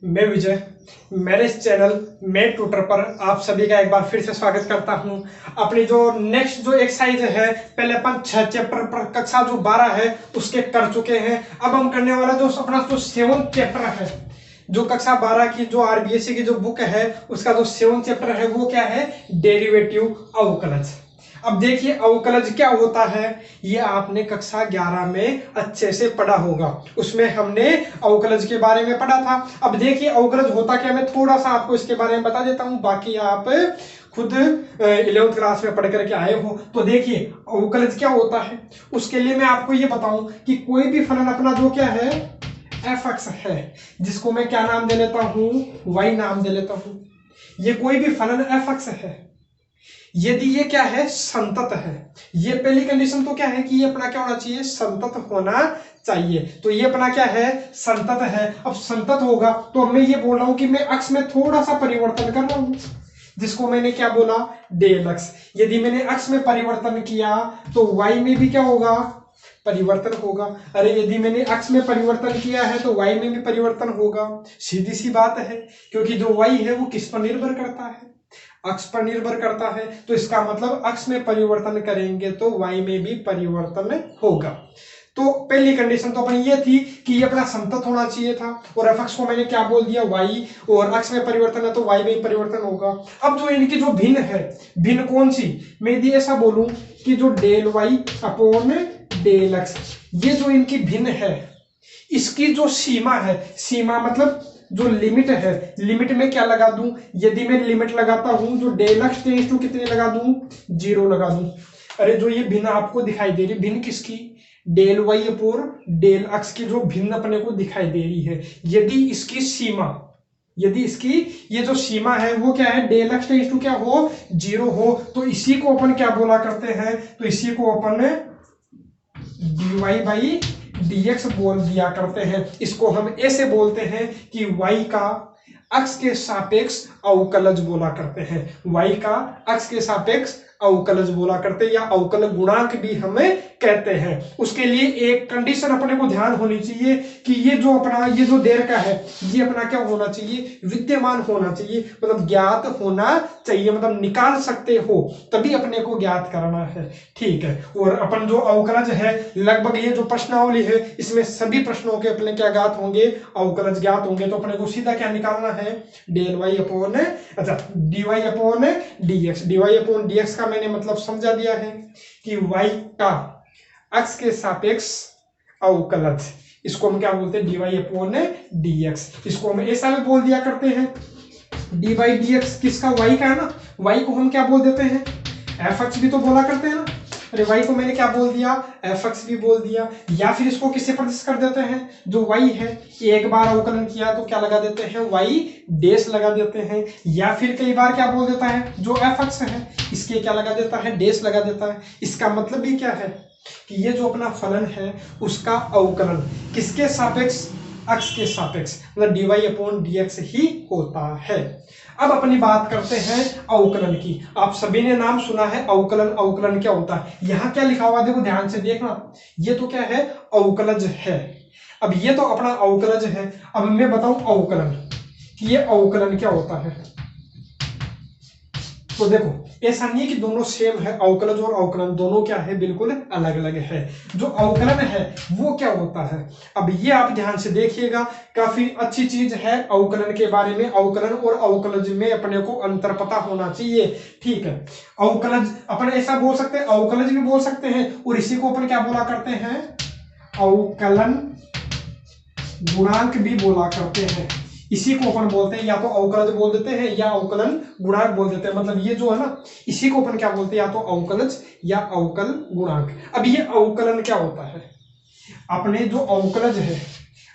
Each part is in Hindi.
मैं विजय, मेरे इस चैनल मैं ट्यूटर पर आप सभी का एक बार फिर से स्वागत करता हूं। अपनी जो नेक्स्ट जो एक्सरसाइज है, पहले अपन 6 चैप्टर पर कक्षा जो 12 है उसके कर चुके हैं। अब हम करने वाला जो अपना जो 7 चैप्टर है, जो कक्षा 12 की जो आरबीएससी की जो बुक है उसका जो 7 चैप्टर है वो क्या है, डेरिवेटिव अवकलज। अब देखिए अवकलज क्या होता है, ये आपने कक्षा 11 में अच्छे से पढ़ा होगा, उसमें हमने अवकलज के बारे में पढ़ा था। अब देखिए अवकलज होता क्या, मैं थोड़ा सा आपको इसके बारे में बता देता हूं, बाकी आप खुद 11th क्लास में पढ़ करके आए हो। तो देखिए अवकलज क्या होता है, उसके लिए मैं आपको ये बताऊं कि कोई भी फलन अपना जो क्या है एफ एक्स है, जिसको मैं क्या नाम दे लेता हूं, वाई नाम दे लेता हूं। ये कोई भी फलन एफ एक्स है, यदि ये क्या है, संतत है। ये पहली कंडीशन तो क्या है कि ये अपना क्या होना चाहिए, संतत होना चाहिए। तो ये अपना क्या है, संतत है। अब संतत होगा तो मैं ये बोल रहा हूं कि मैं अक्ष में थोड़ा सा परिवर्तन कर रहा हूं, जिसको मैंने क्या बोला, डेल अक्स। यदि मैंने अक्ष में परिवर्तन किया तो वाई में भी क्या होगा, परिवर्तन होगा। अरे यदि मैंने अक्ष में परिवर्तन किया है तो वाई में भी परिवर्तन होगा। सीधी सी बात है, क्योंकि जो वाई है वो किस पर निर्भर करता है, अक्ष पर निर्भर करता है। तो इसका मतलब अक्ष में परिवर्तन करेंगे तो वाई में भी परिवर्तन होगा। तो पहली कंडीशन तो अपनी ये थी कि ये अपना संतत होना चाहिए था, और एफ एक्स को मैंने क्या बोल दिया, वाई, और अक्ष में परिवर्तन है तो वाई में परिवर्तन होगा। अब जो इनकी जो भिन्न है, भिन्न कौन सी, मैं यदि ऐसा बोलूं कि जो del Y upon del X, ये जो इनकी भिन्न है, इसकी जो सीमा है, सीमा मतलब जो लिमिट है, लिमिट में क्या लगा दूं, यदि मैं लिमिट लगाता हूं जो डेल एक्स टेंड्स टू कितने लगा दूं, 0 लगा दूं। अरे जो ये भिन्न आपको दिखाई दे रही, भिन्न किसकी, del Y upon del X की जो भिन्न अपने को दिखाई दे रही है, यदि इसकी सीमा, यदि इसकी ये जो सीमा है वो क्या है, डेल एक्स टेंड्स टू क्या हो, 0 हो, तो इसी को अपन क्या बोला करते हैं, तो इसी को अपन dy बाई dx बोल दिया करते हैं। इसको हम ऐसे बोलते हैं कि y का अक्ष के सापेक्ष अवकलज बोला करते हैं, y का अक्ष के सापेक्ष अवकलज बोला करते हैं, या अवकल गुणांक भी हमें कहते हैं। उसके लिए एक कंडीशन अपने को ध्यान होनी चाहिए कि ये जो अपना ये जो देर का है, ये अपना क्या होना चाहिए, विद्यमान होना चाहिए, मतलब ज्ञात होना चाहिए, मतलब निकाल सकते हो तभी अपने को ज्ञात करना है, ठीक है। और अपन जो अवकलज है, लगभग ये जो प्रश्नावली है इसमें सभी प्रश्नों के अपने क्या ज्ञात होंगे, अवकलज ज्ञात होंगे। तो अपने को सीधा क्या निकालना है, डेल वाई अपॉन, अच्छा D Y upon D X. D Y upon D X का मैंने मतलब समझा दिया है कि y का अक्ष के सापेक्ष अवकलज, इसको हम क्या बोलते हैं, dy अपॉन dx। इसको हम ऐसा भी बोल दिया करते हैं, dy dx किसका, y का है ना, y को हम क्या बोल देते हैं, fx भी तो बोला करते हैं ना। अरे y को मैंने क्या बोल दिया, fx भी बोल दिया। या फिर इसको किससे प्रदर्शित कर देते हैं, जो y है एक बार अवकलन किया तो क्या लगा देते हैं, y डैश लगा देते हैं। या फिर कई बार क्या बोल देता है, जो fx है इसके क्या लगा देता है, डैश लगा देता है। इसका मतलब भी क्या है कि ये जो अपना फलन है उसका अवकलन किसके सापेक्ष, अक्ष के सापेक्ष, मतलब dy अपॉन dx ही होता है। अब अपनी बात करते हैं अवकलन की। आप सभी ने नाम सुना है अवकलन, अवकलन क्या होता है, यहां क्या लिखा हुआ देखो ध्यान से देखना, ये तो क्या है, अवकलज है। अब ये तो अपना अवकलज है, अब मैं बताऊं अवकलन कि ये अवकलन क्या होता है। तो देखो ऐसा नहीं है कि दोनों सेम है, अवकलज और अवकलन दोनों क्या है, बिल्कुल अलग अलग है। जो अवकलन है वो क्या होता है, अब ये आप ध्यान से देखिएगा, काफी अच्छी चीज है अवकलन के बारे में। अवकलन और अवकलज में अपने को अंतर पता होना चाहिए, ठीक है। अवकलज अपन ऐसा बोल सकते हैं, अवकलज भी बोल सकते हैं, और इसी को अपन क्या बोला करते हैं, अवकलन गुणांक भी बोला करते हैं। इसी को अपन बोलते हैं, या तो अवकलज बोल देते हैं या अवकलन गुणांक बोल देते हैं। मतलब ये जो है ना, इसी को अपन क्या बोलते हैं, या तो अवकलज या अवकल गुणांक। अब ये अवकलन क्या होता है, अपने जो अवकलज है,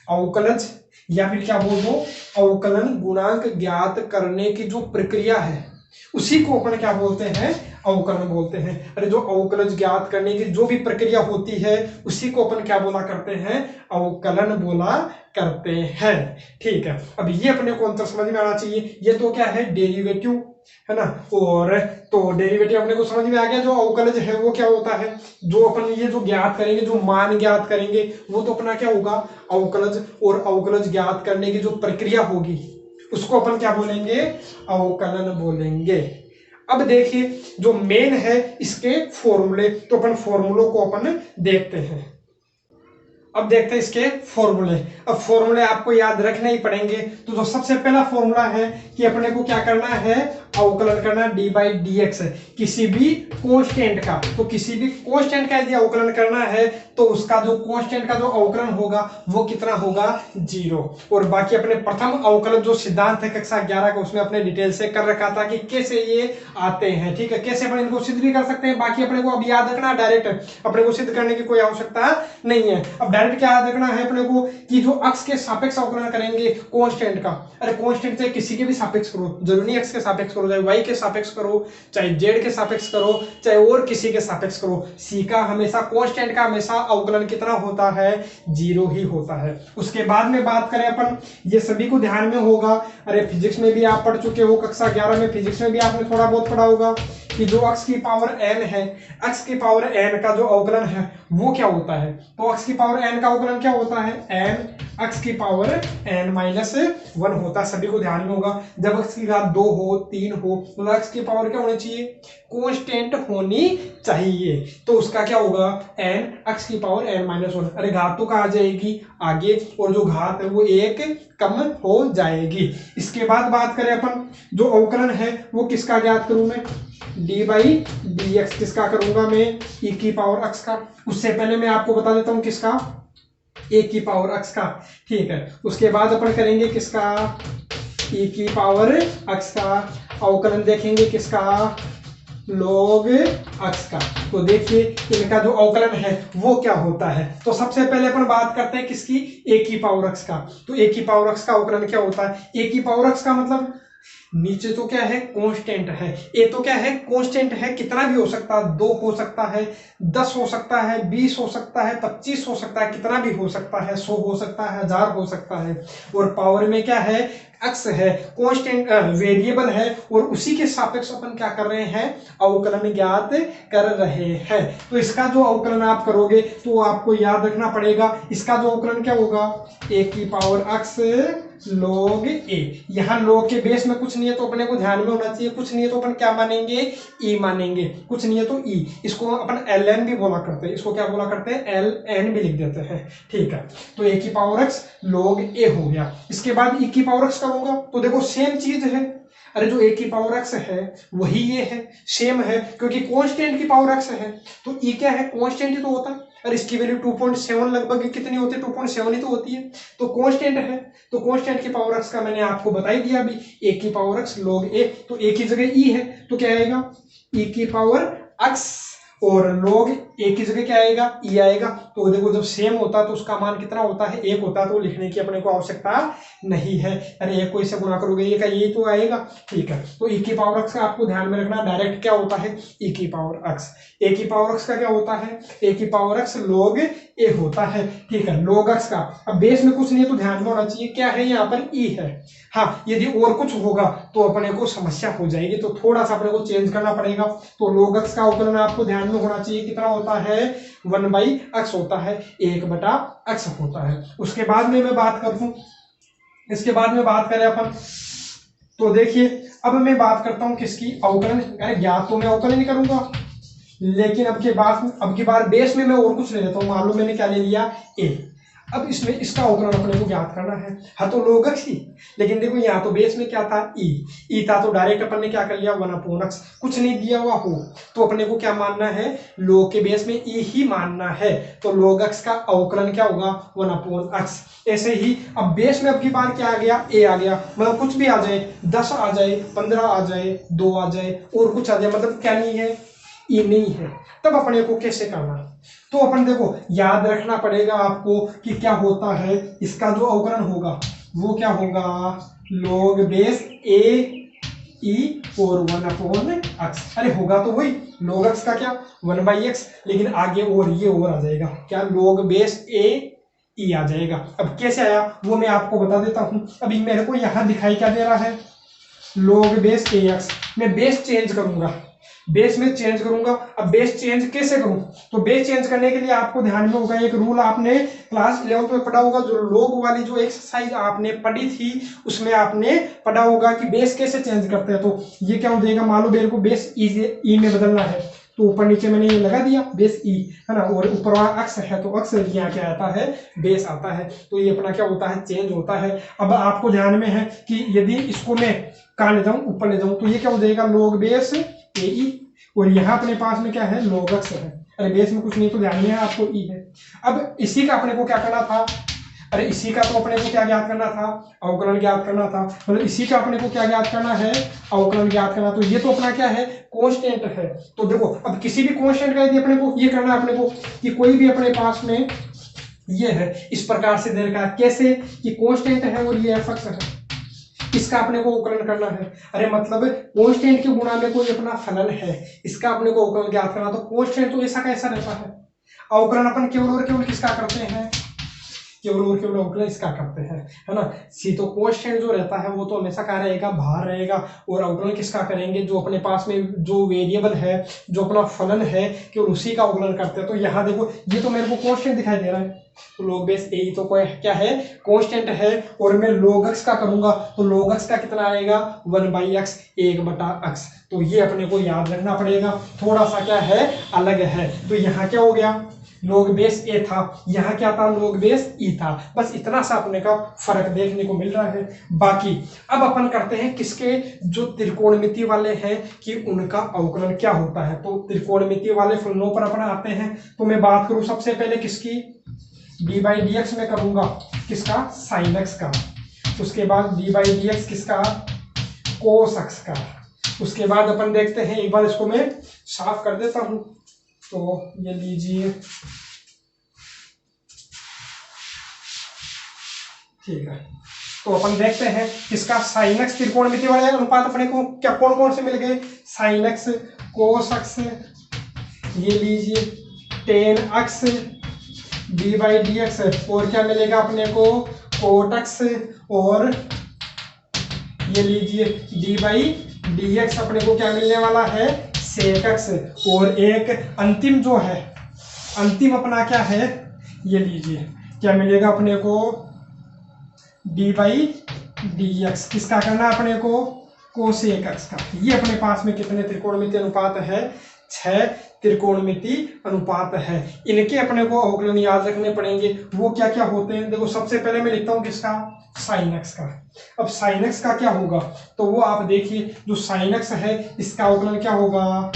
अवकलज या फिर क्या बोल दो, अवकलन गुणांक ज्ञात करने की जो प्रक्रिया है उसी को अपन क्या बोलते हैं, अवकलन बोलते हैं। अरे जो अवकलज ज्ञात करने की जो भी प्रक्रिया होती है उसी को अपन क्या बोला करते हैं, अवकलन बोला करते हैं, ठीक है। अब ये अपने को अंतर समझ में आना चाहिए। ये तो क्या है, डेरिवेटिव है ना। और तो डेरिवेटिव अपने को समझ में आ गया। जो अवकलज है वो क्या होता है, जो अपन ये जो ज्ञात करेंगे, जो मान ज्ञात करेंगे, वो तो अपना क्या होगा, अवकलज। और अवकलज ज्ञात करने की जो प्रक्रिया होगी उसको अपन क्या बोलेंगे, अवकलन बोलेंगे। अब देखिए जो मेन है इसके फॉर्मूले, तो अपन फॉर्मूलों को अपन देखते हैं। अब देखते हैं इसके फॉर्मूले। अब फॉर्मूले आपको याद रखने ही पड़ेंगे। तो जो सबसे पहला फॉर्मूला है कि अपने को क्या करना है, अवकलन करना डी बाई डी एक्स, किसी भी कांस्टेंट का। तो किसी भी कांस्टेंट का यदि अवकलन करना है तो उसका जो कांस्टेंट का जो अवकलन होगा वो कितना होगा, 0। और बाकी अपने प्रथम अवकलन जो सिद्धांत है कक्षा 11 का, उसमें अपने डिटेल से कर रखा था कि कैसे ये आते हैं। ठीक है, कैसे अपन इनको सिद्ध भी कर सकते हैं। बाकी अपने को अब याद रखना, डायरेक्ट अपने को सिद्ध करने की कोई आवश्यकता नहीं है। अब डायरेक्ट क्या याद रखना है अपने को कि जो अक्ष के सापेक्ष अवकलन करेंगे कांस्टेंट का, अरे कांस्टेंट चाहे किसी के भी सापेक्ष करो, जरूरी नहीं एक्स के सापेक्ष करो, चाहे वाई के सापेक्ष करो, चाहे जेड के सापेक्ष करो, चाहे और किसी के सापेक्ष करो, सी का हमेशा कांस्टेंट का हमेशा अवकलन कितना होता है, 0 ही होता है। उसके बाद में बात करें अपन, ये सभी को ध्यान में होगा, अरे फिजिक्स में भी आप पढ़ चुके हो, कक्षा 11 में फिजिक्स में भी आपने थोड़ा बहुत पढ़ा होगा कि जो अक्ष की पावर n है, अक्ष की पावर n का जो अवकलन है वो क्या होता है। तो अक्ष की पावर n का अवकलन क्या होता है, n अक्ष की पावर n माइनस 1 होता है। सभी को ध्यान में होगा, जब अक्ष की घात 2 हो 3 हो तो अक्ष की पावर क्या होनी चाहिए, कांस्टेंट होनी चाहिए। तो उसका क्या होगा, n अक्ष की पावर n माइनस 1। अरे घात तो कहाँ जाएगी आगे, और जो घात है वो 1 कम हो जाएगी। इसके बाद बात करें अपन, जो अवकलन है वो किसका ज्ञात करूं मैं, डी बाई डी एक्स। किसका करूंगा मैं, e की पावर अक्ष का। उससे पहले मैं आपको बता देता हूं किसका, a की पावर अक्ष का। ठीक है, उसके बाद अपन करेंगे किसका, e की पावर अक्ष का। अवकलन देखेंगे किसका, log अक्ष का। तो देखिए इनका जो अवकलन है वो क्या होता है। तो सबसे पहले अपन बात करते हैं किसकी, a की पावर अक्ष का। तो a की पावर अक्ष का अवकलन क्या होता है, a की पावर अक्ष का मतलब नीचे तो क्या है, कांस्टेंट है। ए तो क्या है, कांस्टेंट है, कितना भी हो सकता है, 2 हो सकता है, 10 हो सकता है, 20 हो सकता है, 25 हो सकता है, कितना भी हो सकता है, 100 हो सकता है, 1000 हो सकता है। और पावर में क्या है, अक्ष है, कांस्टेंट वेरिएबल है, और उसी के सापेक्ष अपन क्या कर रहे हैं, अवकलन ज्ञात कर रहे हैं। तो इसका जो अवकलन आप करोगे तो आपको याद रखना पड़ेगा, इसका जो अवकलन क्या होगा, a की पावर अक्ष log a। यहाँ log के बेस में कुछ नहीं है तो अपने को ध्यान में होना चाहिए, कुछ नहीं है तो अपन क्या मानेंगे, e मानेंगे, कुछ नहीं है तो e। इसको अपन ln भी बोला करते हैं, इसको क्या बोला करते हैं, ln भी लिख देते हैं। ठीक है, तो a की पावर x log a हो गया। इसके बाद e की पावर x करूंगा तो देखो सेम चीज है, अरे जो a की पावर x है वही ये है, सेम है, क्योंकि कांस्टेंट की पावर x है तो e क्या है, कांस्टेंट ही तो होता है। और इसकी वैल्यू 2.7 लगभग कितनी होती है, 2.7 ही तो होती है। तो कांस्टेंट है, तो कांस्टेंट की पावर x का मैंने आपको बता ही दिया अभी, a की पावर x log a। तो a की जगह e है तो क्या आएगा, e की पावर x, और log a की जगह क्या आएगा, e आएगा। तो देखो जब सेम होता है तो उसका मान कितना होता है, 1 होता है, तो लिखने की अपने को आवश्यकता नहीं है। अरे 1 को इससे गुणा करोगे ये का ये तो आएगा। ठीक है, तो e की पावर x का आपको ध्यान में रखना, डायरेक्ट क्या होता है, e की पावर x। a की पावर x का क्या होता है, a की पावर x log a होता है। ठीक है, log x का, अब बेस में कुछ नहीं है तो ध्यान में होना चाहिए क्या है, यहाँ पर e है। हाँ, यदि और कुछ होगा तो अपने को समस्या हो जाएगी, तो थोड़ा सा अपने को चेंज करना पड़ेगा। तो log x का अवकलन आपको ध्यान में होना चाहिए, कितना होता है, 1/x होता है, 1/x होता है। उसके बाद में मैं बात करूं, इसके बाद में बात करें अपन, तो देखिए अब मैं बात करता हूं किसकी, अवकलन। अरे ज्ञात तो मैं अवकलन ही करूंगा, लेकिन अब की बार बेस में मैं और कुछ ले लेता हूं। मान लो मैंने क्या ले लिया, a। अब इसमें इसका अवकलन अपने को ज्ञात करना है, हाँ तो log x ही, लेकिन देखो यहाँ तो बेस में क्या था, e था, तो डायरेक्ट अपन ने क्या कर लिया, 1/x। कुछ नहीं दिया हुआ हो तो अपने को क्या मानना है, log के बेस में e ही मानना है। तो log x का अवकलन क्या होगा, 1/x। ऐसे ही अब बेस में अब की बार क्या आ गया, a आ गया, मतलब कुछ भी आ जाए, 10 आ जाए, 15 आ जाए, 2 आ जाए, और कुछ आ जाए, मतलब क्या नहीं है, e नहीं है। तब अपने को कैसे करना, तो अपन देखो याद रखना पड़ेगा आपको कि क्या होता है, इसका जो अवकलन होगा वो क्या होगा, log बेस a e और 1/x। अरे होगा तो वही, log x का क्या 1/x, लेकिन आगे और ये और आ जाएगा, क्या log बेस a e आ जाएगा। अब कैसे आया वो मैं आपको बता देता हूं। अभी मेरे को यहां दिखाई क्या दे रहा है, log बेस ए एक्स। मैं बेस चेंज करूंगा, बेस में चेंज करूंगा। अब बेस चेंज कैसे करूं? तो बेस चेंज करने के लिए आपको ध्यान में होगा एक रूल, आपने क्लास 11th में पढ़ा होगा, जो लोग वाली जो एक्सरसाइज आपने पढ़ी थी उसमें आपने पढ़ा होगा कि बेस कैसे चेंज करते हैं। तो ये क्या हो जाएगा, मान लो मेरे को बेस ई में बदलना है, तो ऊपर नीचे मैंने ये लगा दिया बेस ई, है ना, और ऊपर वाला अक्स है तो अक्स यहाँ क्या आता है, बेस आता है। तो ये अपना क्या होता है, चेंज होता है। अब आपको ध्यान में है कि यदि इसको मैं कहाँ ले जाऊं, ऊपर ले जाऊं, तो ये क्या हो जाएगा, लोग बेस ए ई, और यहाँ अपने पास में क्या है, लोग अक्स है। अरे बेस में कुछ नहीं तो ध्यान में है आपको ई है। अब इसी का अपने को क्या करना था, अरे इसी का तो अपने को क्या ज्ञात करना था, अवकलन ज्ञात करना था। मतलब इसी का अपने को क्या ज्ञात करना है, अवकलन ज्ञात करना। तो ये तो अपना क्या है, कांस्टेंट है। तो देखो अब किसी भी कांस्टेंट का यदि अपने को ये करना है, अपने को कि कोई भी अपने पास में ये है, इस प्रकार से दे रखा है, कैसे कि कांस्टेंट है और ये एफ एक्स है, इसका अपने को अवकलन करना है। अरे मतलब कांस्टेंट के गुणा में कोई अपना फलन है, इसका अपने को अवकलन ज्ञात करना। तो कांस्टेंट तो ऐसा कैसा रहता है, अवकलन अपन केवल और केवल किसका करते हैं, केवल और केवल अवकलन इसका करते हैं, है ना। सी तो कांस्टेंट जो रहता है वो तो हमेशा क्या रहेगा, बाहर रहेगा, और अवकलन किसका करेंगे, जो अपने पास में जो वेरिएबल है, जो अपना फलन है, केवल उसी का अवकलन करते हैं। तो यहाँ देखो ये तो मेरे को कांस्टेंट दिखाई दे रहा है, तो log बेस ए तो कोई क्या है, कांस्टेंट है, और मैं log x का करूंगा तो log x का कितना आएगा, 1/x, 1/x। तो ये अपने को याद रखना पड़ेगा, थोड़ा सा क्या है, अलग है। तो यहाँ क्या हो गया, log बेस ए था, यहाँ क्या था, log बेस ई था। बस इतना सा अपने का फर्क देखने को मिल रहा है। बाकी अब अपन करते हैं किसके, जो त्रिकोणमिति वाले हैं कि उनका अवकलन क्या होता है। तो त्रिकोणमिति वाले फलनों पर अपन आते हैं। तो मैं बात करूं सबसे पहले किसकी, d/dx में करूंगा किसका, sin x का। उसके बाद d/dx किसका, cos x का। उसके बाद अपन देखते हैं, एक बार इसको मैं साफ कर देता हूं। तो ये लीजिए, ठीक है। तो अपन देखते हैं किसका, sin x, त्रिकोणमिति वाले अनुपात अपने को क्या कौन कौन से मिल गए, sin x, cos x, ये लीजिए tan x, d/dx, और क्या मिलेगा अपने को, cot x, और ये लीजिए d/dx अपने को क्या मिलने वाला है, sec x, और एक अंतिम जो है, अंतिम अपना क्या है, ये लीजिए क्या मिलेगा अपने को, d/dx, किसका करना अपने को, cosec x का। ये अपने पास में कितने त्रिकोणमिति अनुपात है, 6 त्रिकोणमिति अनुपात है। इनके अपने को अवकलन याद रखने पड़ेंगे। वो क्या क्या होते हैं, देखो सबसे पहले मैं लिखता हूं किसका, sin x का। अब sin x का क्या होगा, तो वो आप देखिए, जो sin x है इसका अवकलन क्या होगा,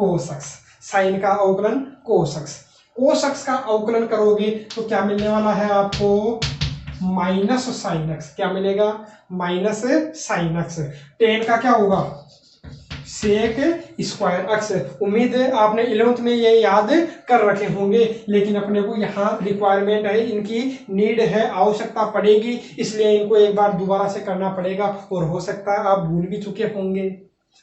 cos x, sin का अवकलन cos x। cos x का अवकलन करोगे तो क्या मिलने वाला है आपको, माइनस sin x, क्या मिलेगा, माइनस sin x। tan का क्या होगा, सेक स्क्वायर एक्स। उम्मीद है आपने 11th में ये याद कर रखे होंगे, लेकिन अपने को यहाँ रिक्वायरमेंट है, इनकी नीड है, आवश्यकता पड़ेगी, इसलिए इनको एक बार दोबारा से करना पड़ेगा। और हो सकता है आप भूल भी चुके होंगे,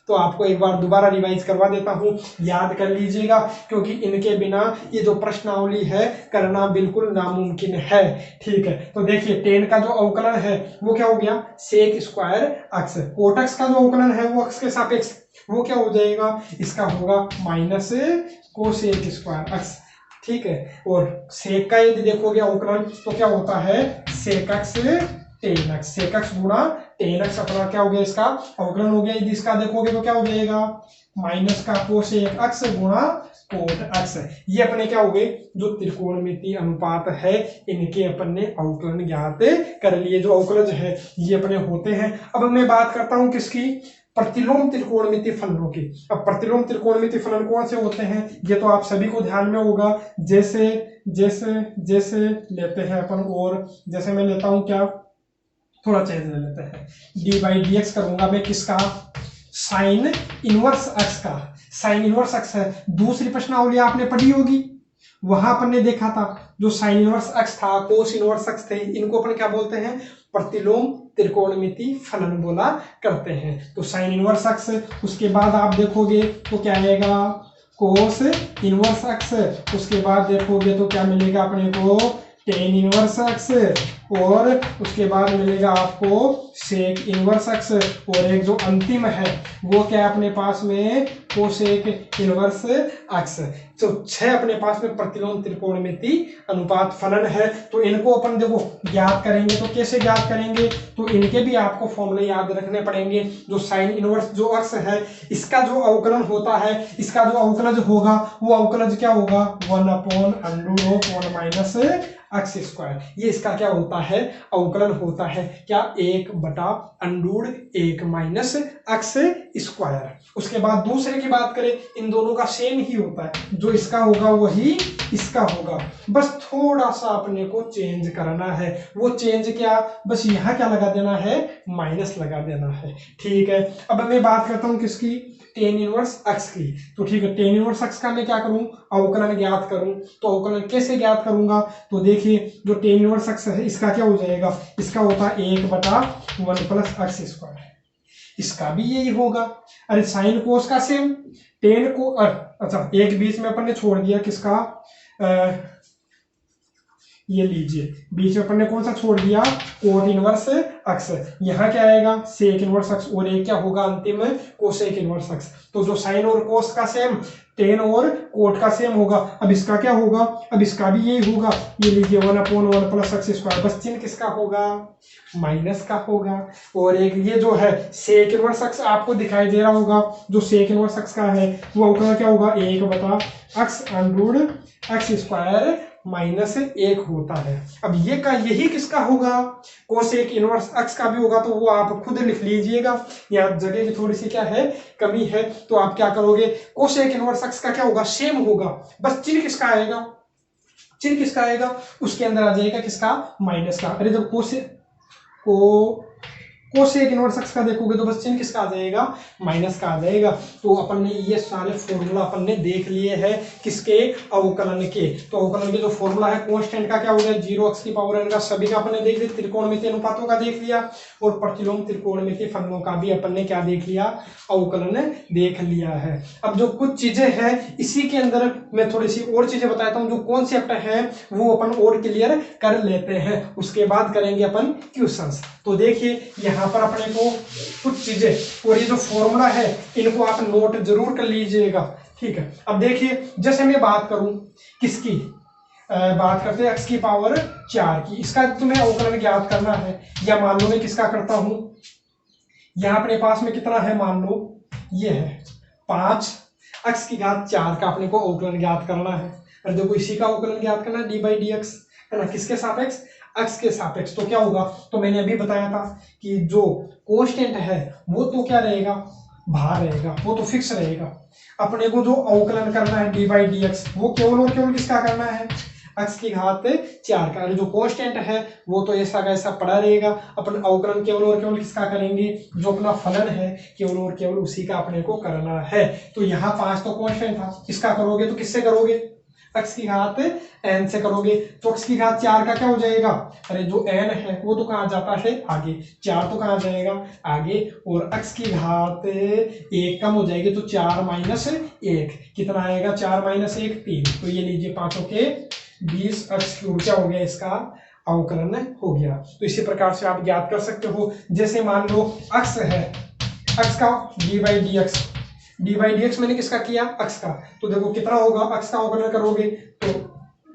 तो आपको एक बार दोबारा रिवाइज करवा देता हूँ, याद कर लीजिएगा, क्योंकि इनके बिना ये जो प्रश्नावली है करना बिल्कुल नामुमकिन है। ठीक है, तो देखिए tan का जो अवकलन है वो क्या हो गया, sec square X. Cot X का जो अवकलन है वो एक्स के सापेक्ष, वो क्या हो जाएगा, इसका होगा माइनस कोसेक स्क्वायर एक्स। ठीक है, और सेक का यदि देखोगे अवकलन तो क्या होता है, sec X tan X, sec X गुणा टेन एक्स अपना क्या हो गया, इसका अवकलन हो गया। यदि इसका देखोगे तो क्या हो जाएगा, माइनस का कोसेक एक्स गुणा कोट एक्स। ये अपने क्या हो गए, जो त्रिकोणमिति अनुपात है इनके अपन ने अवकलन ज्ञात कर लिए। जो अवकलज है ये अपने होते हैं। अब मैं बात करता हूं किसकी, प्रतिलोम त्रिकोणमिति फलनों की। अब प्रतिलोम त्रिकोणमिति फलन कौन से होते हैं, ये तो आप सभी को ध्यान में होगा। जैसे जैसे जैसे लेते हैं अपन, और जैसे मैं लेता हूं क्या, थोड़ा चेंज ले लेते हैं, d/dx करूंगा मैं किसका, साइन इनवर्स एक्स का। साइन इनवर्स एक्स है, दूसरी प्रश्नावली आपने पढ़ी होगी, वहां अपन ने देखा था जो साइन इनवर्स एक्स था, कोस इनवर्स एक्स थे, इनको अपन क्या बोलते हैं, प्रतिलोम त्रिकोणमिति फलन बोला करते हैं। तो साइन इनवर्स एक्स, उसके बाद आप देखोगे तो क्या आएगा, कोस इनवर्स एक्स, उसके बाद देखोगे तो क्या मिलेगा अपने को, टेन इनवर्स एक्स और उसके बाद मिलेगा आपको सेक इनवर्स एक्स और एक जो अंतिम है वो क्या है अपने पास में कोसेक इनवर्स एक्स। तो 6 अपने पास में प्रतिलोम त्रिकोणमिति अनुपात फलन है। तो इनको अपन देखो ज्ञात करेंगे तो कैसे ज्ञात करेंगे, तो इनके भी आपको फॉर्मूले याद रखने पड़ेंगे। जो साइन इनवर्स जो एक्स है इसका जो अवकलन होता है, इसका जो अवकलज होगा वो अवकलज क्या होगा 1/√1 माइनस एक्स स्क्वायर। ये इसका क्या होता है अवकलन होता है क्या 1/√1 माइनस एक्स स्क्वायर। उसके बाद दूसरे की बात करें इन दोनों का सेम ही होता है, जो इसका होगा वही इसका होगा, बस थोड़ा सा अपने को चेंज करना है। वो चेंज क्या, बस यहाँ क्या लगा देना है माइनस लगा देना है। ठीक है, अब मैं बात करता हूँ किसकी टेन इनवर्स एक्स की। तो ठीक है, टेन इनवर्स एक्स का मैं क्या करूं अवकलन ज्ञात करूं। तो अवकलन कैसे ज्ञात करूंगा, तो देखिए जो टेन इनवर्स एक्स है इसका क्या हो जाएगा, इसका होता है 1/1 प्लस एक्स स्क्वायर, इसका भी यही होगा। अरे साइन कोस का सेम टेन को अच्छा एक बीच में अपन ने छोड़ दिया किसका ये लीजिए बीच में अपन ने कौन सा छोड़ दिया कोट इनवर्स एक्स। यहाँ क्या आएगा सेक इनवर्स एक्स और एक क्या होगा अंतिम में कोसेक इनवर्स एक्स। तो जो साइन और कोस का सेम टेन और कोट का सेम होगा। अब इसका क्या होगा, अब इसका भी यही होगा, ये लीजिए 1/1 प्लस एक्स स्क्वायर, बस चिन्ह किसका होगा माइनस का होगा। और एक ये जो है सेक इनवर्स एक्स आपको दिखाई दे रहा होगा, जो सेक इनवर्स एक्स का है वो अवकलन क्या होगा 1/x स्क्वायर माइनस 1 होता है। अब ये का यही किसका होगा कोसेक इनवर्स एक्स का भी होगा, तो वो आप खुद लिख लीजिएगा, यहाँ जगह की थोड़ी सी क्या है कमी है। तो आप क्या करोगे कोसेक इनवर्स एक्स का क्या होगा सेम होगा, बस चिन्ह किसका आएगा, चिन्ह किसका आएगा उसके अंदर आ जाएगा किसका माइनस का। अरे जब कोसेक इनवर्स एक्स का देखोगे तो बस चिन्ह किसका आ जाएगा माइनस का आ जाएगा। तो अपन ने ये सारे फॉर्मूला अपन ने देख लिए हैं किसके अवकलन के। तो अवकलन के जो फॉर्मूला है कांस्टेंट का क्या हो गया 0x की पावर n का, सभी का अपन ने देख लिया, त्रिकोणमितीय अनुपातों का देख लिया और प्रतिलोम त्रिकोणमितीय फलनों का भी अपन ने क्या देख लिया अवकलन देख लिया है। अब जो कुछ चीजें हैं इसी के अंदर मैं थोड़ी सी और चीजें बताता हूँ, जो कॉन्सेप्ट है वो अपन और क्लियर कर लेते हैं, उसके बाद करेंगे अपन क्वेश्चंस। तो देखिए यहाँ पर अपने को कुछ चीजें और ये जो फॉर्मूला है इनको आप नोट जरूर कर लीजिएगा। ठीक है, अब देखिए जैसे मैं बात करूं किसकी बात करते हैं x की पावर 4 की, इसका तुम्हें अवकलन ज्ञात करना है। या मान लो मैं किसका करता हूं, यहाँ अपने पास में कितना है मान लो ये है 5x की घात 4 का अपने को अवकलन ज्ञात करना है। और देखो इसी का अवकलन ज्ञात करना है dy/dx है ना, किसके सापेक्ष x के सापेक्ष। तो क्या होगा, तो मैंने अभी बताया था कि जो कांस्टेंट है वो तो क्या रहेगा बाहर रहेगा, वो तो फिक्स रहेगा। अपने को जो अवकलन करना है dy/dx वो केवल और केवल किसका करना है x की घात 4 का। जो कांस्टेंट है वो तो ऐसा का ऐसा पड़ा रहेगा। अपन अवकलन केवल और केवल किसका करेंगे, जो अपना फलन है केवल और केवल उसी का अपने को करना है। तो यहाँ 5 तो कांस्टेंट था, इसका करोगे तो किससे करोगे x की घात n से करोगे। तो x की घात 4 का क्या हो जाएगा, अरे जो n है वो तो कहाँ जाता है आगे, 4 तो कहाँ जाएगा आगे, और x की घात 1 कम हो जाएगी तो 4 माइनस 1 कितना आएगा 4 माइनस 1 3। तो ये लीजिए 5 के 20x³ क्या हो गया इसका अवकलन हो गया। तो इसी प्रकार से आप ज्ञात कर सकते हो। जैसे मान लो x है, x का dy/dx मैंने किसका किया x का, तो देखो कितना होगा x का अवकलन करोगे तो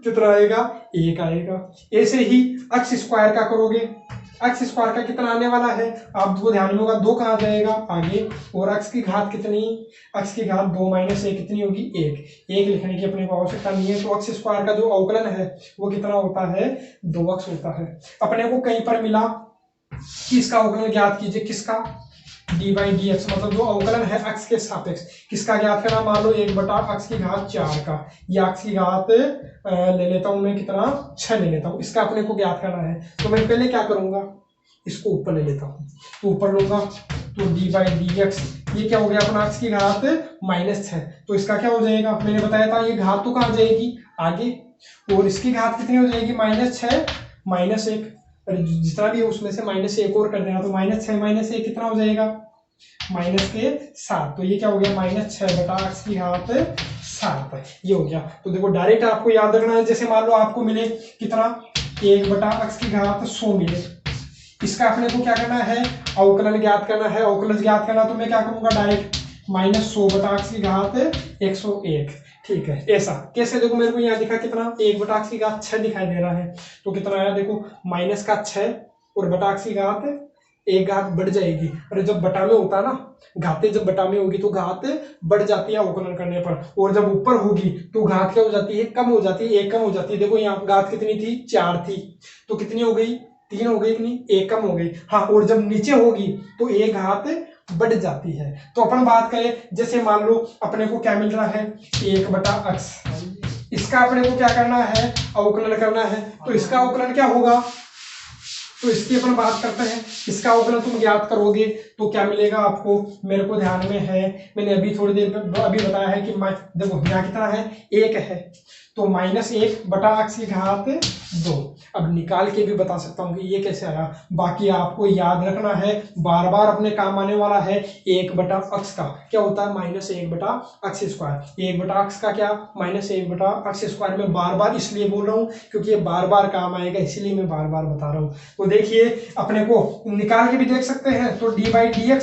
कितना आएगा 1 आएगा। ऐसे ही x स्क्वायर का करोगे, x स्क्वायर का कितना आने वाला है आपको ध्यान में होगा 2 कहाँ जाएगा आगे, और x की घात कितनी x की घात 2 माइनस 1 कितनी होगी 1 लिखने की अपने को आवश्यकता नहीं है। तो x स्क्वायर का जो अवकलन है वो कितना होता है 2x होता है। अपने को कहीं पर मिला कि इसका अवकलन ज्ञात कीजिए, किसका dy/dx मतलब जो अवकलन है x के सापेक्ष किसका ज्ञात करना, मान लो 1/x की घात 4 का, या x की घात ले लेता हूं मैं कितना 6 ले लेता हूं, इसका अपने को ज्ञात करना है। तो मैं पहले क्या करूंगा इसको ऊपर ले लेता हूं, तो ऊपर लूंगा तो dy/dx ये क्या हो गया अपना x की घात -6। तो इसका क्या हो जाएगा, मैंने बताया था ये घात तो कहाँ जाएगी आगे, और इसकी घात कितनी हो जाएगी -6 -1, जितना भी है उसमें से -1 और कर देना, तो -6 -1 कितना हो जाएगा -7। तो ये क्या हो गया -6/x की घात 7 ये हो गया। तो देखो डायरेक्ट आपको याद रखना है, जैसे मान लो आपको मिले कितना 1 बटा x की घात 100 मिले। इसका अपने को क्या करना है, अवकलन ज्ञात करना है। अवकलन ज्ञात करना तो मैं क्या करूंगा, डायरेक्ट -100 बटा x की घात 101। ठीक है, ऐसा कैसे, देखो मेरे को यहाँ दिखा कितना, 1 बटा x की घात 6 दिखाई दे रहा है, तो कितना आया देखो माइनस का 6 और बटा x की घात 1 घात बढ़ जाएगी। अरे जब बटा में होता है ना, घाते जब बटा में होगी तो घात बढ़ जाती है अवकलन करने पर, और जब ऊपर होगी तो घात क्या हो जाती है, कम हो जाती है, 1 कम हो जाती है। देखो यहाँ घात कितनी थी, 4 थी, तो कितनी हो गई, 3 हो गई कि नहीं, 1 कम हो गई। हाँ, और जब नीचे होगी तो 1 घात बढ़ जाती है। तो अपन बात करें, जैसे मान लो अपने को क्या मिल रहा है, 1 बटा x, इसका अपने को क्या करना है, अवकलन करना है। तो इसका अवकलन क्या होगा, तो इसकी अपन बात करते हैं। इसका अवकलन तुम ज्ञात करोगे तो क्या मिलेगा आपको, मेरे को ध्यान में है, मैंने अभी थोड़ी देर अभी बताया है कि देखो यहाँ कितना है, 1 है, तो -1 बटा x की घात 2। अब निकाल के भी बता सकता हूँ कि ये कैसे आया। बाकी आपको याद रखना है, बार बार अपने काम आने वाला है। 1 बटा x का क्या होता है, -1 बटा x स्क्वायर। 1 बटा x का क्या, -1 बटा x स्क्वायर। में बार बार इसलिए बोल रहा हूँ क्योंकि ये बार बार काम आएगा, इसीलिए मैं बार बार बता रहा हूँ। तो देखिए अपने को निकाल के भी देख सकते हैं, तो d/dx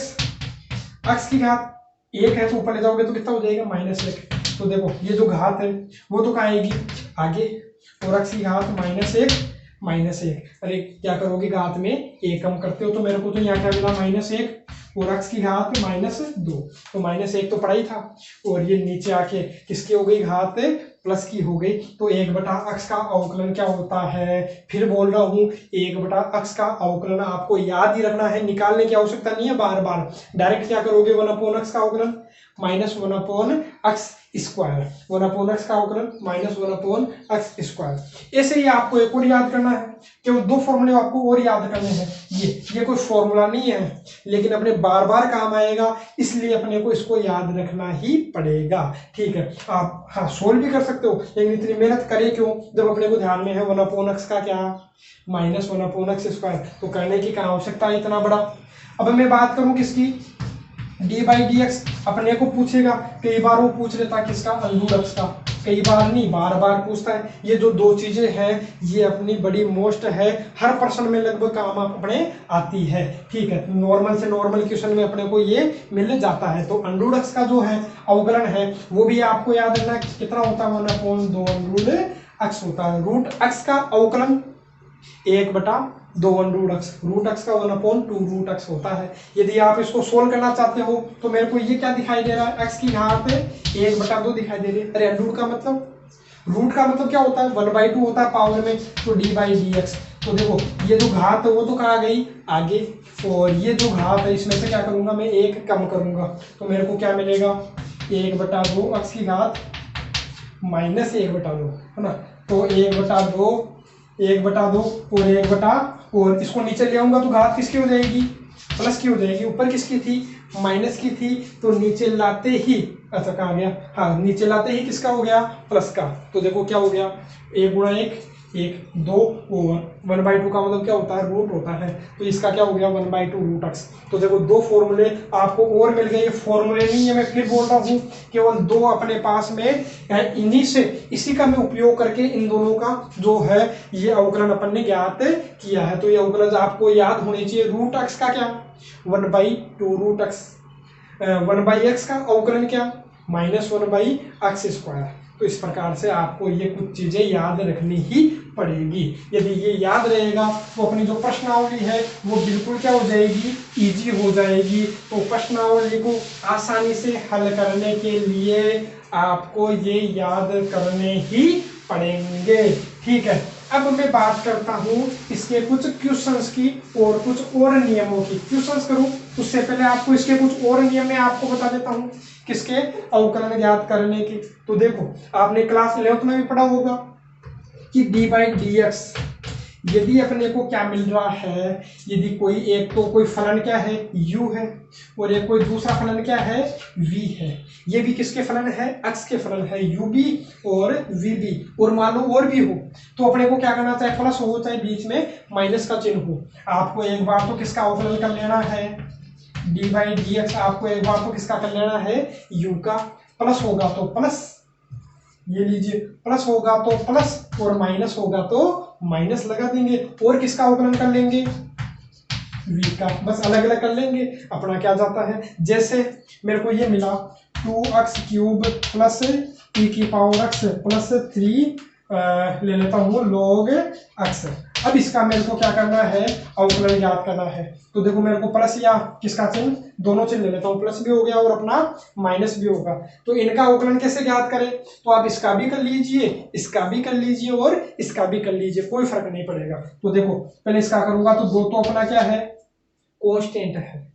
x की घात 1 है, तो ऊपर ले जाओगे तो कितना हो जाएगा, -1। तो देखो ये जो घात है वो तो कहाँ आएगी, आगे, और x की घात -1। अरे क्या करोगे, घात में 1 कम करते हो, तो मेरे को तो यहाँ क्या मिला, -1 और x की घात -2। तो -1 तो पड़ा ही था, और ये नीचे आके किसकी हो गई, घात प्लस की हो गई। तो 1 बटा x का अवकलन क्या होता है, फिर बोल रहा हूँ 1 बटा x का अवकलन आपको याद ही रखना है, निकालने की आवश्यकता नहीं है बार बार। डायरेक्ट क्या करोगे, 1/x का अवकलन -1/x स्क्वायर, 1/x का अवकलन -1/x स्क्वायर। ऐसे ही आपको एक और याद करना है, केवल 2 फॉर्मूले आपको और याद करने हैं। ये कोई फॉर्मूला नहीं है, लेकिन अपने बार बार काम आएगा, इसलिए अपने को इसको याद रखना ही पड़ेगा। ठीक है, आप हाँ सोल्व भी कर सकते हो, लेकिन इतनी मेहनत करें क्यों, जब अपने को ध्यान में है 1/x का क्या, -1/x स्क्वायर। तो करने की क्या आवश्यकता है इतना बड़ा। अब मैं बात करूं किसकी, d/dx। अपने को पूछेगा, कई बार वो पूछ लेता किसका, √x का, कई बार नहीं, बार बार पूछता है। ये जो 2 चीजें हैं ये अपनी बड़ी मोस्ट है, हर पर्सन में लगभग काम अपने आती है। ठीक है, नॉर्मल से नॉर्मल क्वेश्चन में अपने को ये मिल जाता है। तो √x का जो है अवकलन है वो भी आपको याद रखना कितना होता है, 1/2 होता है। √x का अवकलन 1/2 √x का 1/2 होता है। यदि आप इसको सोल्व करना चाहते हो तो मेरे को ये क्या दिखाई दे रहा है, x की घात 1/2 दिखाई दे रही है। अरे रूट का मतलब क्या होता है, 1/2 होता है पावर में, तो d/dx। तो देखो ये जो घात है वो तो कहाँ गई, आगे, और ये जो घात है इसमें से क्या करूंगा मैं, 1 कम करूंगा, तो मेरे को क्या मिलेगा, 1/2 x की घात -1/2 है ना। तो 1/2 और 1 और इसको नीचे ले आऊंगा तो घात किसकी हो जाएगी, प्लस की हो जाएगी। ऊपर किसकी थी, माइनस की थी, तो नीचे लाते ही, अच्छा कहाँ गया, हाँ नीचे लाते ही किसका हो गया, प्लस का। तो देखो क्या हो गया, 1 गुणा 1 2 और 1/2 का मतलब क्या होता है, रूट होता है। तो इसका क्या हो गया, 1/2 √x। तो देखो 2 फॉर्मूले आपको और मिल गए। ये फॉर्मूले नहीं है, मैं फिर बोल रहा हूँ, केवल 2 अपने पास में इन्हीं से, इसी का मैं उपयोग करके इन दोनों का जो है ये अवकलन अपन ने ज्ञात किया है। तो ये अवकलन आपको याद होनी चाहिए। √x का क्या, 1/2 √x, 1/x का अवकलन क्या, -1/x स्क्वायर। तो इस प्रकार से आपको ये कुछ चीजें याद रखनी ही पड़ेगी। यदि ये याद रहेगा तो अपनी जो प्रश्नावली है वो बिल्कुल क्या हो जाएगी, इजी हो जाएगी। तो प्रश्नावली को आसानी से हल करने के लिए आपको ये याद करने ही पड़ेंगे। ठीक है, अब मैं बात करता हूँ इसके कुछ क्वेश्चंस की और कुछ और नियमों की। क्वेश्चंस करूँ उससे पहले आपको इसके कुछ और नियम मैं आपको बता देता हूँ, किसके, अवकलन ज्ञात करने के। तो देखो आपने क्लास 11th में भी पढ़ा होगा कि d/dx, यदि अपने को क्या मिल रहा है, यदि कोई एक तो कोई फलन क्या है, u है, और एक कोई दूसरा फलन क्या है, v है। ये भी किसके फलन है, x के फलन है, ub और vb, और मान लो और भी हो तो अपने को क्या करना, चाहे प्लस हो चाहे बीच में माइनस का चिन्ह हो। आपको एक बार तो किसका अवकलन कर लेना है, d/dx। आपको एक बार तो किसका कर लेना है, u का। प्लस होगा तो प्लस, ये लीजिए, प्लस होगा तो प्लस और माइनस होगा तो माइनस लगा देंगे, और किसका अवकलन कर लेंगे, v का, बस अलग अलग कर लेंगे। अपना क्या जाता है, जैसे मेरे को ये मिला 2x³ प्लस e⁻x प्लस 3 ले लेता हूँ log x। अब इसका मेरे को क्या करना है, अवकलन ज्ञात करना है। तो देखो मेरे को प्लस या किसका चिन्ह, दोनों चिन्ह ले लेता हूँ, प्लस भी हो गया और अपना माइनस भी होगा। तो इनका अवकलन कैसे ज्ञात करें, तो आप इसका भी कर लीजिए, इसका भी कर लीजिए और इसका भी कर लीजिए, कोई फर्क नहीं पड़ेगा। तो देखो पहले इसका करूंगा तो 2 तो अपना क्या है, कांस्टेंट है।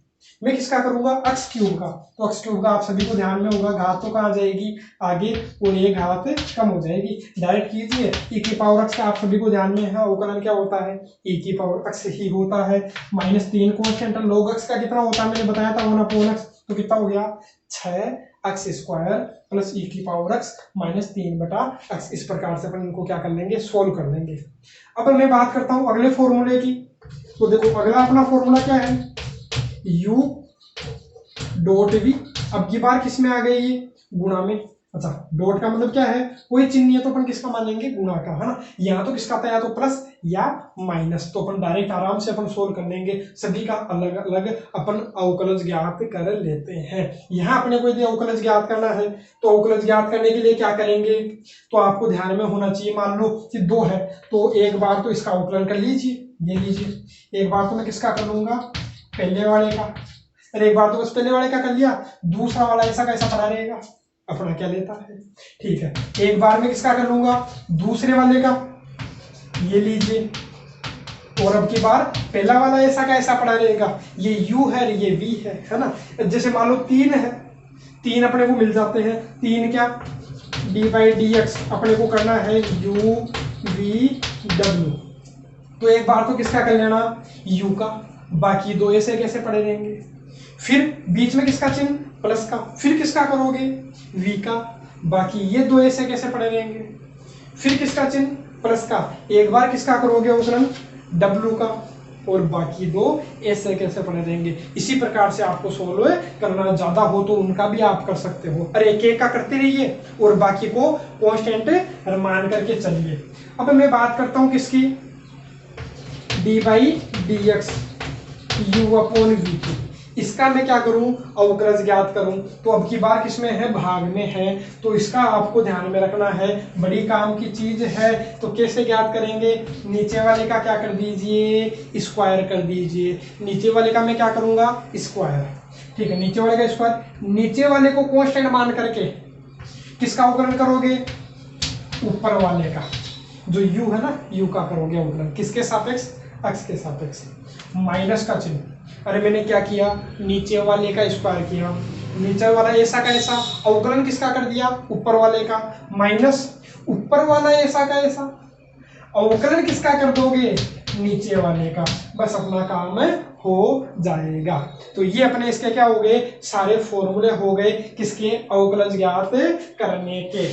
मैं किसका करूंगा, x³ का, तो x³ का आप सभी को ध्यान में होगा, घात तो कहाँ जाएगी आगे और ये घात कम हो जाएगी, डायरेक्ट कीजिए। e⁻x का आप सभी को ध्यान में है, अवकलन क्या होता है, e⁻x ही होता है। -3 कांस्टेंट, log x का कितना होता है, मैंने बताया था 1/x, तो कितना हो गया 6x² प्लस e⁻x -3/x। इस प्रकार से अपन इनको क्या कर लेंगे, सोल्व कर लेंगे। अब मैं बात करता हूं अगले फॉर्मूले की। तो देखो अगला अपना फॉर्मूला क्या है, u डॉट v। अब की बार किस में आ गई, ये गुणा में। अच्छा, डॉट का मतलब क्या है, कोई चिन्ह नहीं है तो अपन किसका मान लेंगे, गुणा का, है ना। यहाँ तो किसका था, या तो प्लस या माइनस, तो अपन डायरेक्ट आराम से अपन सोल्व कर लेंगे। सभी का अलग अलग अपन अवकलज ज्ञात कर लेते हैं। यहाँ अपने को यदि अवकलज ज्ञात करना है तो अवकलज ज्ञात करने के लिए क्या करेंगे, तो आपको ध्यान में होना चाहिए। मान लो कि 2 है तो एक बार तो इसका अवकलन कर लीजिए, ये लीजिए। एक बार तो मैं किसका कर लूंगा, पहले वाले का। अरे एक बार तो बस पहले वाले का कर लिया, दूसरा वाला ऐसा कैसा पड़ा रहेगा, अपना क्या लेता है, ठीक है। एक बार में किसका कर लूंगा, दूसरे वाले का, ये लीजिए। और अब की बार पहला वाला ऐसा का ऐसा पड़ा रहेगा, ये u है ये v है ना। जैसे मान लो 3 है, 3 अपने को मिल जाते हैं, 3 क्या d/dx अपने को करना है u v w। तो एक बार तो किसका कर लेना, u का, बाकी 2 ऐसे कैसे पड़े रहेंगे। फिर बीच में किसका चिन्ह, प्लस का, फिर किसका करोगे, v का, बाकी ये 2 ऐसे कैसे पड़े रहेंगे। फिर किसका चिन्ह, प्लस का, एक बार किसका करोगे अवकलन, w का, और बाकी 2 ऐसे कैसे पड़े रहेंगे। इसी प्रकार से आपको सोल्व करना, ज्यादा हो तो उनका भी आप कर सकते हो। अरे एक एक का करते रहिए और बाकी को कांस्टेंट मान करके चलिए। अब मैं बात करता हूं किसकी, d/dx u/v की। इसका मैं क्या करूं, अवकलज ज्ञात करूं। तो अब की बार किसमें है, भाग में है, तो इसका आपको ध्यान में रखना है, बड़ी काम की चीज है। तो कैसे ज्ञात करेंगे, नीचे वाले का क्या कर दीजिए, स्क्वायर कर दीजिए। नीचे वाले का मैं क्या करूंगा, स्क्वायर, ठीक है। नीचे वाले का स्क्वायर, नीचे वाले को कांस्टेंट मान करके किसका अवकलन करोगे, ऊपर वाले का, जो u है ना, u का करोगे अवकलन, किसके सापेक्ष, x के सापेक्ष, माइनस का चिन्ह। अरे मैंने क्या किया, नीचे वाले का स्क्वायर किया, नीचे वाला ऐसा का ऐसा, अवकलन किसका कर दिया, ऊपर वाले का, माइनस ऊपर वाला ऐसा का ऐसा, अवकलन किसका कर दोगे, नीचे वाले का। बस अपना काम हो जाएगा। तो ये अपने इसके क्या हो गए, सारे फॉर्मूले हो गए किसके, अवकलन ज्ञात करने के।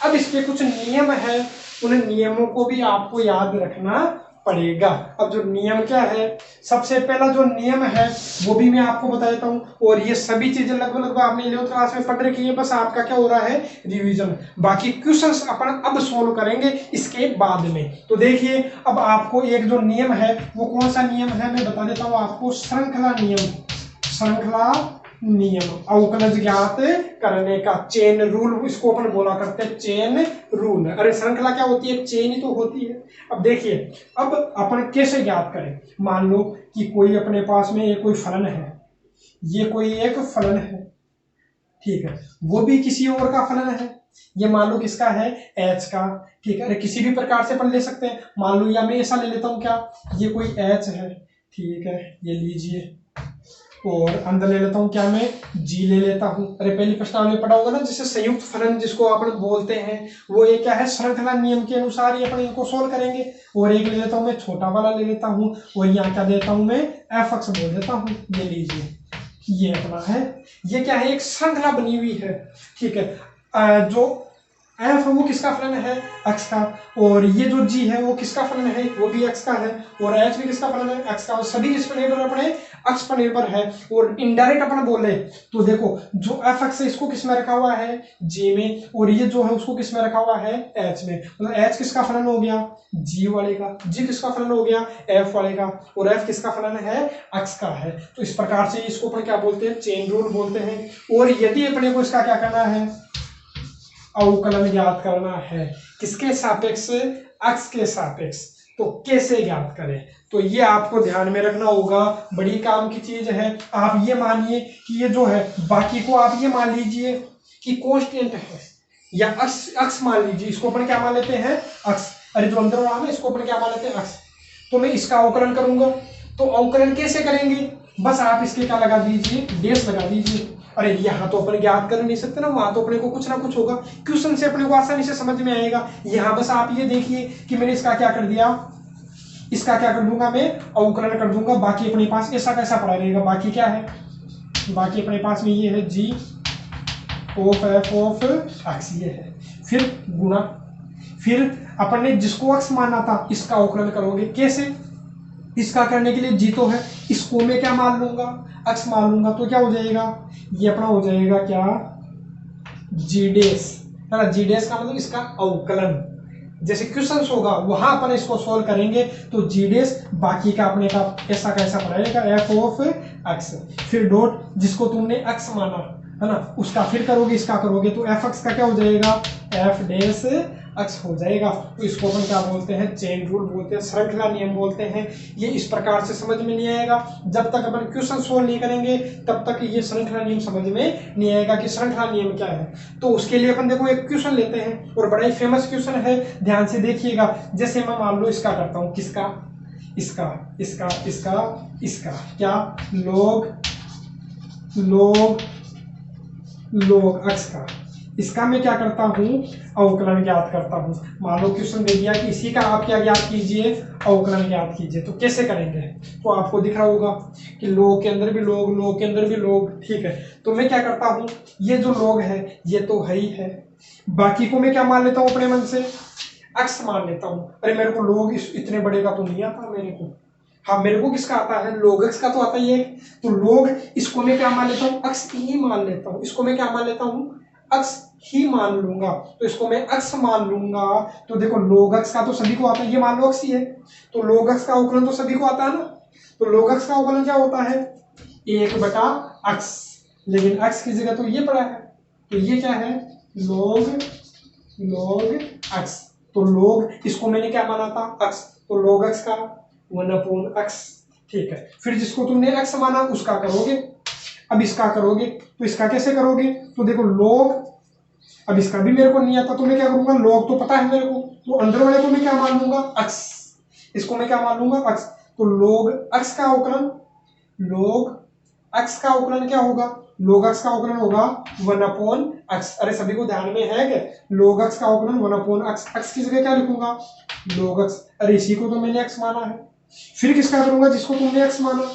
अब इसके कुछ नियम है, उन नियमों को भी आपको याद रखना पड़ेगा। अब जो नियम क्या है, सबसे पहला जो नियम है वो भी मैं आपको बता देता हूं। और ये सभी चीजें लगभग आपने 11th क्लास में पढ़ रखी है, बस आपका क्या हो रहा है, रिवीजन। बाकी क्वेश्चंस अपन अब सोल्व करेंगे इसके बाद में। तो देखिए अब आपको एक जो नियम है वो कौन सा नियम है, मैं बता देता हूं आपको, श्रृंखला नियम। श्रृंखला नियम अवकलज ज्ञात करने का, चेन रूल इसको अपन बोला करते हैं, चेन रूल। अरे श्रृंखला क्या होती है, चेन ही तो होती है। अब देखिए अब अपन कैसे ज्ञात करें, मान लो कि कोई अपने पास में ये कोई फलन है, ये कोई एक फलन है, ठीक है, वो भी किसी और का फलन है, ये मान लो किसका है, h का, ठीक है। अरे किसी भी प्रकार से अपन ले सकते हैं, मान लो या मैं ऐसा ले लेता हूं, क्या ये कोई h है, ठीक है, ये लीजिए, और अंदर ले लेता हूं क्या, मैं g ले लेता हूं। अरे पहली प्रश्न में पढ़ा होगा ना, जिससे संयुक्त फलन जिसको अपन बोलते हैं, वो ये क्या है, श्रृंखला नियम के अनुसार ही अपन इनको सोल्व करेंगे। और एक ले लेता हूं मैं, छोटा वाला ले लेता हूं, और यहाँ क्या देता हूं मैं, f(x) बोल देता हूं, ये लीजिए, ये अपना है, ये क्या है, एक श्रृंखला बनी हुई है, ठीक है। जो f वो किसका फलन है, x का, और ये जो g है वो किसका फलन है, वो भी x का है, और h भी किसका फलन है, x का। और सभी किस पर निर्भर अपने अक्ष पर निर्भर है। और इनडायरेक्ट अपन बोले तो देखो जो एफ एक्स है इसको किस में रखा हुआ है, जी में, और ये जो है उसको किस में रखा हुआ है, एच में। मतलब एच किसका फलन हो गया, जी वाले का, जी किसका फलन हो गया, एफ वाले का, और एफ किसका फलन है, अक्ष का है। तो इस प्रकार से इसको अपन क्या बोलते हैं, चेन रूल बोलते हैं। और यदि अपने को इसका क्या करना है, अवकलन ज्ञात करना है, किसके सापेक्ष, अक्ष के सापेक्ष, तो कैसे ज्ञात करें, तो ये आपको ध्यान में रखना होगा, बड़ी काम की चीज है। आप ये मानिए कि ये जो है, बाकी को आप ये मान लीजिए कि कांस्टेंट है या अक्ष मान लीजिए, इसको अपन क्या मान लेते हैं, अक्ष। अरे जो अंदर वाला है इसको अपन क्या मान लेते हैं, अक्ष। तो मैं इसका अवकलन करूंगा, तो अवकलन कैसे करेंगे, बस आप इसके क्या लगा दीजिए, डेस लगा दीजिए। अरे यहाँ तो अपन ज्ञात कर नहीं सकते ना, वहां तो अपने को कुछ ना कुछ होगा, क्वेश्चन से अपने को आसानी से समझ में आएगा। यहाँ बस आप ये देखिए कि मैंने इसका क्या कर दिया, इसका क्या कर दूंगा, मैं अवकलन कर दूंगा। बाकी अपने पास ऐसा कैसा पड़ा रहेगा, बाकी क्या है, बाकी अपने पास में ये है जी ऑफ एफ ऑफ एक्स, ये है, फिर गुणा, फिर अपन ने जिसको अक्ष माना था इसका अवकलन करोगे, कैसे, इसका करने के लिए जी तो है, इसको मैं क्या मान लूंगा, अक्ष मान लूंगा, तो क्या हो जाएगा, ये अपना हो जाएगा क्या, जी डेस, है ना। जी डेस का मतलब इसका अवकलन, जैसे क्वेश्चन होगा वहां अपन इसको सोल्व करेंगे, तो जी डेस, बाकी का अपने का ऐसा कैसा पड़ेगा, एफ ऑफ एक्स, फिर डॉट जिसको तुमने एक्स माना है ना, उसका फिर करोगे, इसका करोगे, तो एफ एक्स का क्या हो जाएगा, एफ डेस अक्ष हो जाएगा। तो इसको अपन क्या बोलते हैं, चेन रूल बोलते हैं, श्रृंखला नियम बोलते हैं। ये इस प्रकार से समझ में नहीं आएगा जब तक अपन क्वेश्चन सोल्व नहीं करेंगे, तब तक ये श्रृंखला नियम समझ में नहीं आएगा कि श्रृंखला नियम क्या है। तो उसके लिए अपन देखो एक क्वेश्चन लेते हैं, और बड़ा ही फेमस क्वेश्चन है, ध्यान से देखिएगा। जैसे मैं मान लो इसका करता हूँ, किसका, इसका, इसका, इसका, इसका क्या, लोग लोग लोग अक्ष का, इसका मैं क्या करता हूँ, अवकलन ज्ञात करता हूँ। मान लो क्वेश्चन दे दिया कि इसी का आप क्या ज्ञात कीजिए, अवकलन ज्ञात कीजिए, तो कैसे करेंगे, तो आपको दिख रहा होगा कि लोग के अंदर भी लोग, लोग के अंदर भी लोग, ठीक है। तो मैं क्या करता हूँ, ये जो लोग है ये तो है ही है, बाकी को मैं क्या मान लेता हूँ, अपने मन से अक्ष मान लेता हूँ। अरे मेरे को लोग इतने बड़े का तो नहीं आता मेरे को, हाँ मेरे को किसका आता है, लोग अक्ष का तो आता ही है। तो लोग, इसको मैं क्या मान लेता हूँ, अक्ष ही मान लेता हूँ, इसको मैं क्या मान लेता हूँ, अक्ष ही मान लूंगा। तो इसको मैं अक्ष मान लूंगा, तो देखो लोग अक्ष का तो सभी को आता है, ये मान लो अक्ष ही है, तो लोग अक्ष का अवकलन तो सभी को आता है ना। तो लोग अक्ष का अवकलन क्या होता है, 1/अक्ष, लेकिन अक्ष की जगह तो ये पड़ा है, तो ये क्या है, लोग अक्ष। तो लोग, इसको मैंने क्या माना था, अक्ष, तो लोग अक्ष का 1/अक्ष, ठीक है। फिर जिसको तुमने अक्ष माना उसका करोगे, अब इसका करोगे, तो इसका कैसे करोगे, तो देखो लोग, अब इसका भी मेरे को नहीं आता, तो मैं क्या करूंगा, लोग तो पता है मेरे को, तो अंदर वाले को मैं क्या मान लूंगा, अक्ष, इसको मैं क्या मान लूंगा, अक्ष। तो लोग अक्ष का अवकलन, लोग अक्ष का अवकलन क्या होगा, लोग अक्ष का अवकलन होगा 1/अक्ष। अरे सभी को ध्यान में है क्या, लोग अक्ष का अवकलन 1/अक्ष, अक्ष की जगह क्या लिखूंगा, लोग अक्ष। अरे इसी को तो मैंने अक्ष माना है, फिर किसका करूंगा, जिसको तुमने अक्ष माना।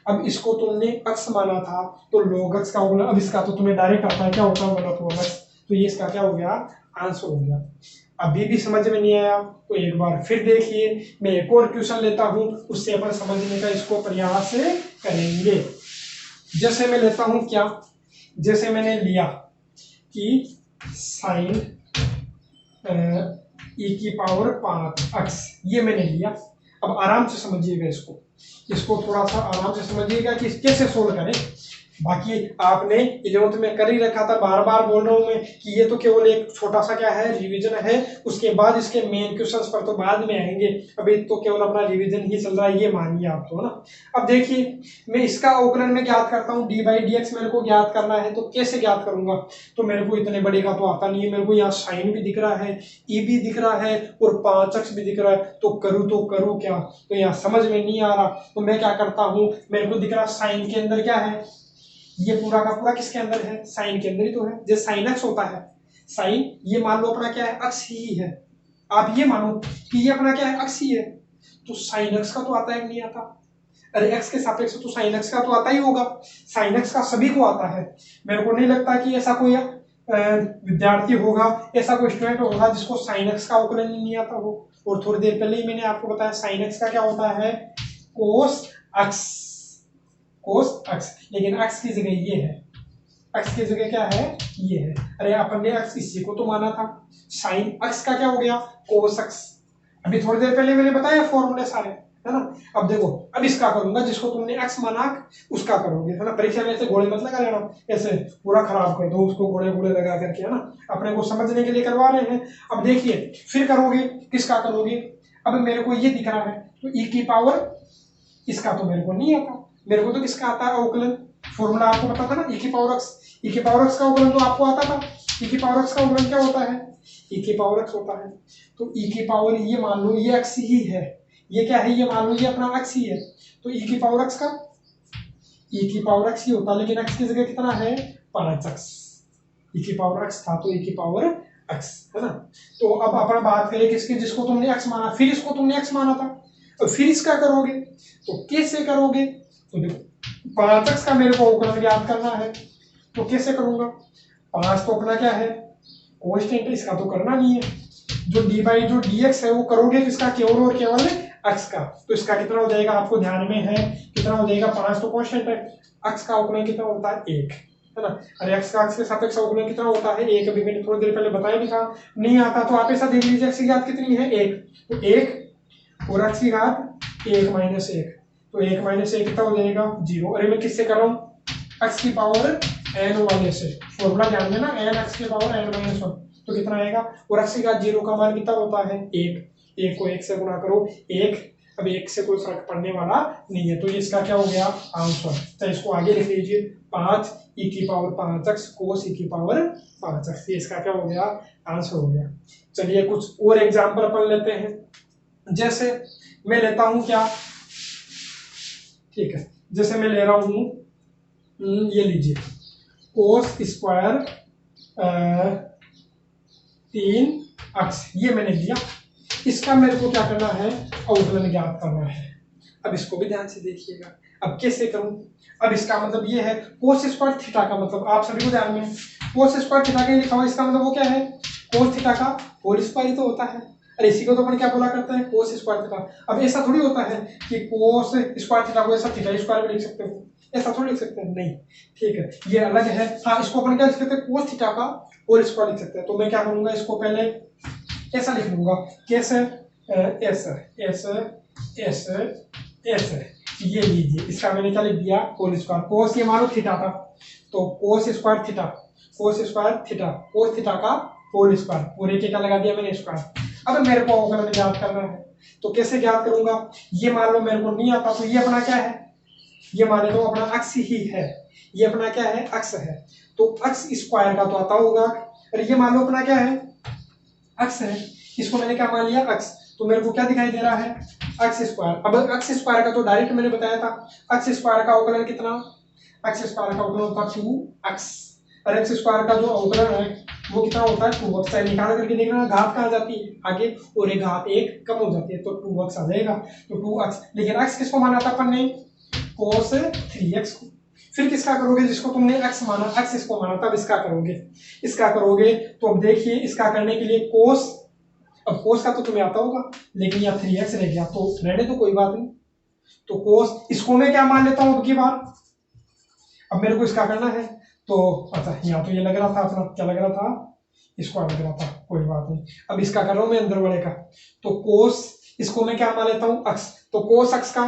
अब इसको तुमने अक्ष माना था, तो लोग अक्ष का अवकलन, अब इसका तो तुम्हें डायरेक्ट आता है, क्या होता है, 1/अक्ष। तो ये इसका क्या हो गया, आंसर हो गया। अभी भी समझ में नहीं आया तो एक बार फिर देखिए, मैं एक और क्वेश्चन लेता हूं, उससे अपन समझने का इसको प्रयास करेंगे। जैसे मैं लेता हूं क्या, जैसे मैंने लिया कि साइन e⁵ ये मैंने लिया। अब आराम से समझिएगा इसको थोड़ा सा आराम से समझिएगा कि कैसे सोल्व करें। बाकी आपने 11th में कर ही रखा था, बार बार बोल रहा हूं मैं कि ये तो केवल एक छोटा सा क्या है, रिवीजन है। उसके बाद इसके मेन क्वेश्चंस पर तो बाद में आएंगे, अभी तो केवल अपना रिवीजन ही चल रहा है, ये मानिए आप तो, ना। अब देखिए मैं इसका अवकलन में ज्ञात करता हूँ, d/dx मेरे को ज्ञात करना है, तो कैसे ज्ञात करूंगा, तो मेरे को इतने बड़े का तो आता नहीं है, मेरे को यहाँ साइन भी दिख रहा है, e भी दिख रहा है और 5x भी दिख रहा है, तो करूँ क्या, तो यहाँ समझ में नहीं आ रहा। तो मैं क्या करता हूँ, मेरे को दिख रहा साइन के अंदर क्या है, ये पूरा का पूरा किसके अंदर है, साइन के अंदर ही तो है, जैसे साइन अक्ष होता है, साइन ये मान लो अपना क्या है, अक्ष ही है। आप ये मानो कि ये अपना क्या है, अक्ष ही है, तो साइन अक्ष का तो आता है नहीं आता, अरे एक्स के सापेक्ष तो साइन एक्स का तो आता ही होगा, साइन एक्स का सभी को आता है। मेरे को नहीं लगता कि ऐसा कोई विद्यार्थी होगा, ऐसा कोई स्टूडेंट होगा जिसको साइन एक्स का अवकलन नहीं आता हो। और थोड़ी देर पहले ही मैंने आपको बताया साइन एक्स का क्या होता है, कोस एक्स, कोस एक्स, लेकिन एक्स की जगह ये है, एक्स की जगह क्या है, ये है। अरे अपन ने एक्स इसी को तो माना था, साइन एक्स का क्या हो गया, कोस एक्स। अभी थोड़ी देर पहले मैंने बताया फॉर्मूले सारे, है ना। अब देखो, अब इसका करूंगा, जिसको तुमने एक्स माना उसका करोगे, है ना। परीक्षा में ऐसे घोड़े मत लगा लेना, ऐसे पूरा खराब कर दो उसको घोड़े घोड़े लगा करके, है ना। अपने को समझने के लिए करवा रहे हैं। अब देखिए फिर करोगे, किसका करोगे। अब मेरे को ये दिख रहा है, तो ई की पावर, इसका तो मेरे को नहीं आता, मेरे को तो किसका आता है, अवकलन। फॉर्मूला आपको पता था ना, ई की पावर एक्स, ई की पावर एक्स का अवकलन तो आपको आता था। ई की पावर एक्स का अवकलन क्या होता है, ई की पावर एक्स होता है। तो ई की पावर, ये मान लो ये एक्स ही है, ये क्या है, ये मान लो ये अपना एक्स ही है, तो ई की पावर एक्स का, ई की पावर एक्स ही होता है, लेकिन एक्स की जगह कितना है, 5x। ई की पावर एक्स था तो ई की पावर एक्स, है ना। तो अब अपन बात करें किसकी, जिसको तुमने एक्स माना, फिर इसको तुमने एक्स माना था, तो फिर इसका करोगे तो कैसे करोगे, तो देखो 5x का मेरे को अवकलन ज्ञात करना है, तो कैसे करूंगा। 5 तो अपना क्या है, कांस्टेंट है, इसका तो करना नहीं है। जो डी बाई जो dx है वो करोगे किसका, केवल और केवल x का, तो इसका कितना हो जाएगा, आपको ध्यान में है कितना हो जाएगा, 5 तो कांस्टेंट है, x का अवकलन कितना होता है, 1, है ना। अरे x का x के सापेक्ष अवकलन कितना होता है, 1। अभी मैंने थोड़ी देर पहले बताया भी था, नहीं आता तो आप ऐसा देख लीजिए, x की घात कितनी है, 1, तो 1 और x की घात 1 माइनस 1, तो 1 माइनस 1 कितना हो जाएगा, 0। अरे मैं किससे कर रहा हूँ, x की पावर n वाले से, फॉर्मूला ध्यान देना, n x की पावर n माइनस 1, तो कितना आएगा, और x की घात 0 का मान कितना होता है, 1, 1 को 1 से गुणा करो, 1। अब 1 से कोई फर्क पड़ने वाला नहीं है, तो ये इसका क्या हो गया, आंसर। तो इसको आगे लिख लीजिए, 5 e की पावर 5x कोस e की पावर 5x, ये इसका क्या हो गया, आंसर हो गया। चलिए कुछ और एग्जाम्पल अपन लेते हैं। जैसे मैं लेता हूं क्या, ठीक है, जैसे मैं ले रहा हूं, ये लीजिए कोस स्क्वायर 3x, ये मैंने लिया, इसका मेरे को क्या करना है, अवकलन ज्ञात करना है। अब इसको भी ध्यान से देखिएगा, अब कैसे करूं। अब इसका मतलब ये है कोस स्क्वायर थीटा का, मतलब आप सभी को ध्यान में, कोस स्क्वायर थीटा के लिखा हुआ, इसका मतलब वो क्या है, कोस थीटा का होल स्क्वायर ही तो होता है। अरे इसी को तो अपन क्या बोला करते हैं, कोस स्क्वायर थीटा। अब ऐसा थोड़ी होता है कि कोस स्क्वायर थीटा को ऐसा थीटा स्क्वायर में लिख सकते हो, ऐसा थोड़ी लिख सकते हैं, नहीं, ठीक है, ये अलग है। हाँ, इसको अपन क्या लिख सकते हैं, कोस थीटा का होल स्क्वायर लिख सकते हैं। तो मैं क्या करूंगा, इसको पहले ऐसा लिख लूंगा, कैसे, ऐसे ऐसे ऐसे ऐसे, ये लीजिए, इसका मैंने क्या लिख दिया, होल स्क्वायर। कोस ये मानो थीटा था, तो cos square theta, cos square theta, cos theta का होल स्क्वायर, पूरे के क्या लगा दिया मैंने, स्क्वायर। अब मेरे को अवकलन ज्ञात करना है, तो कैसे ज्ञात करूंगा, ये मान लो मेरे को नहीं आता, तो ये अपना क्या है, ये माने तो अपना अक्ष ही है, ये अपना क्या है, अक्ष है, तो अक्ष स्क्वायर का तो आता होगा। और ये मान लो अपना क्या है, अक्ष है, इसको मैंने क्या मान लिया, अक्ष, तो मेरे को क्या दिखाई दे रहा है, अक्ष स्क्वायर। अब अक्ष स्क्वायर का तो डायरेक्ट मैंने बताया था, अक्ष स्क्वायर का अवकलन कितना, अक्ष स्क्वायर का अवकलन होता है 2x, और एक्स स्क्वायर का जो अवकलन है वो कितना होता है, 2x। निकाल करके देखना घात कहाँ जाती है आगे, और एक घात 1 कम हो जाती है, तो 2x आ जाएगा, तो 2x। लेकिन x किसको माना था अपन ने, कोस 3x को। फिर किसका करोगे, जिसको तुमने x माना, x इसको माना, तब इसका करोगे, इसका करोगे। तो अब देखिए, इसका करने के लिए कोस, अब कोस का तो तुम्हें आता होगा, लेकिन यहाँ 3x रह गया, तो रहने तो कोई बात नहीं, तो कोस, इसको मैं क्या मान लेता हूँ अब की बार। अब मेरे को इसका करना है, तो अच्छा यहाँ तो ये लग रहा था अपना, क्या लग रहा था, इसको लग रहा था, कोई बात नहीं। अब इसका कर रहा हूँ मैं अंदर वाले का, तो कोस, इसको मैं क्या मान लेता हूँ, अक्ष, तो कोस अक्ष का,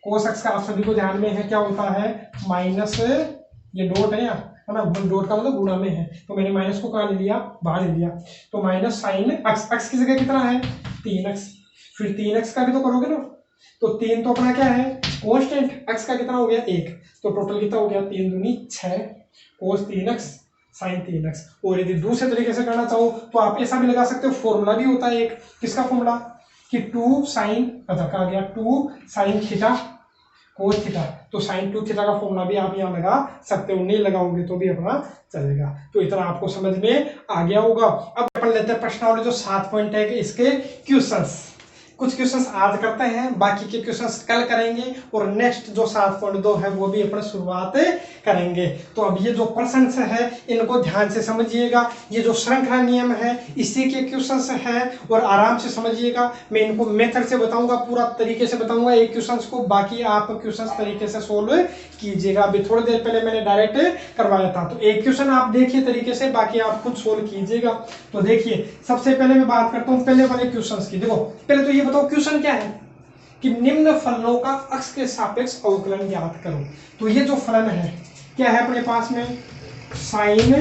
कोस अक्ष का आप सभी को ध्यान में है क्या होता है, माइनस, ये डॉट है ना, डॉट का मतलब गुणा में है, तो मैंने माइनस को कहाँ ले लिया, बाहर ले लिया, तो माइनस साइन अक्ष, अक्ष की जगह कितना है, 3x। फिर 3x का भी तो करोगे ना, तो 3 तो अपना क्या है, कांस्टेंट, x का कितना हो गया, 1, तो टोटल कितना हो गया, 3 दूनी 6, कोस 3x साइन 3x। और यदि दूसरे तरीके से करना चाहो तो आप ऐसा भी लगा सकते हो, फॉर्मूला भी होता है एक, किसका फॉर्मूला, कि 2 साइन, अच्छा कहा गया, 2 साइन थीटा कोस थीटा, तो साइन 2 थीटा का फॉर्मूला भी आप यहाँ लगा सकते हो, नहीं लगाओगे तो भी अपना चलेगा। तो इतना आपको समझ में आ गया होगा। अब अपन लेते हैं प्रश्नावली जो 7 पॉइंट है, इसके क्वेश्चंस। कुछ क्वेश्चंस आज करते हैं, बाकी के क्वेश्चंस कल करेंगे और नेक्स्ट जो 7.2 है वो भी अपने शुरुआत करेंगे। तो अब ये जो प्रश्न है इनको ध्यान से समझिएगा, ये जो श्रृंखला नियम है इसी के क्वेश्चंस है और आराम से समझिएगा। मैं इनको मेथड से बताऊंगा, पूरा तरीके से बताऊंगा एक क्वेश्चंस को, बाकी आप क्वेश्चंस तरीके से सोल्व कीजिएगा। अभी थोड़ी देर पहले मैंने डायरेक्ट करवाया था, तो एक क्वेश्चन आप देखिए तरीके से, बाकी आप खुद सोल्व कीजिएगा। तो देखिए सबसे पहले मैं बात करता हूँ पहले वाले क्वेश्चन की। देखो पहले तो ये बताओ क्वेश्चन क्या है कि निम्न फलनों का अक्ष के सापेक्ष अवकलन ज्ञात करो। तो ये जो फलन है क्या है अपने पास में, साइन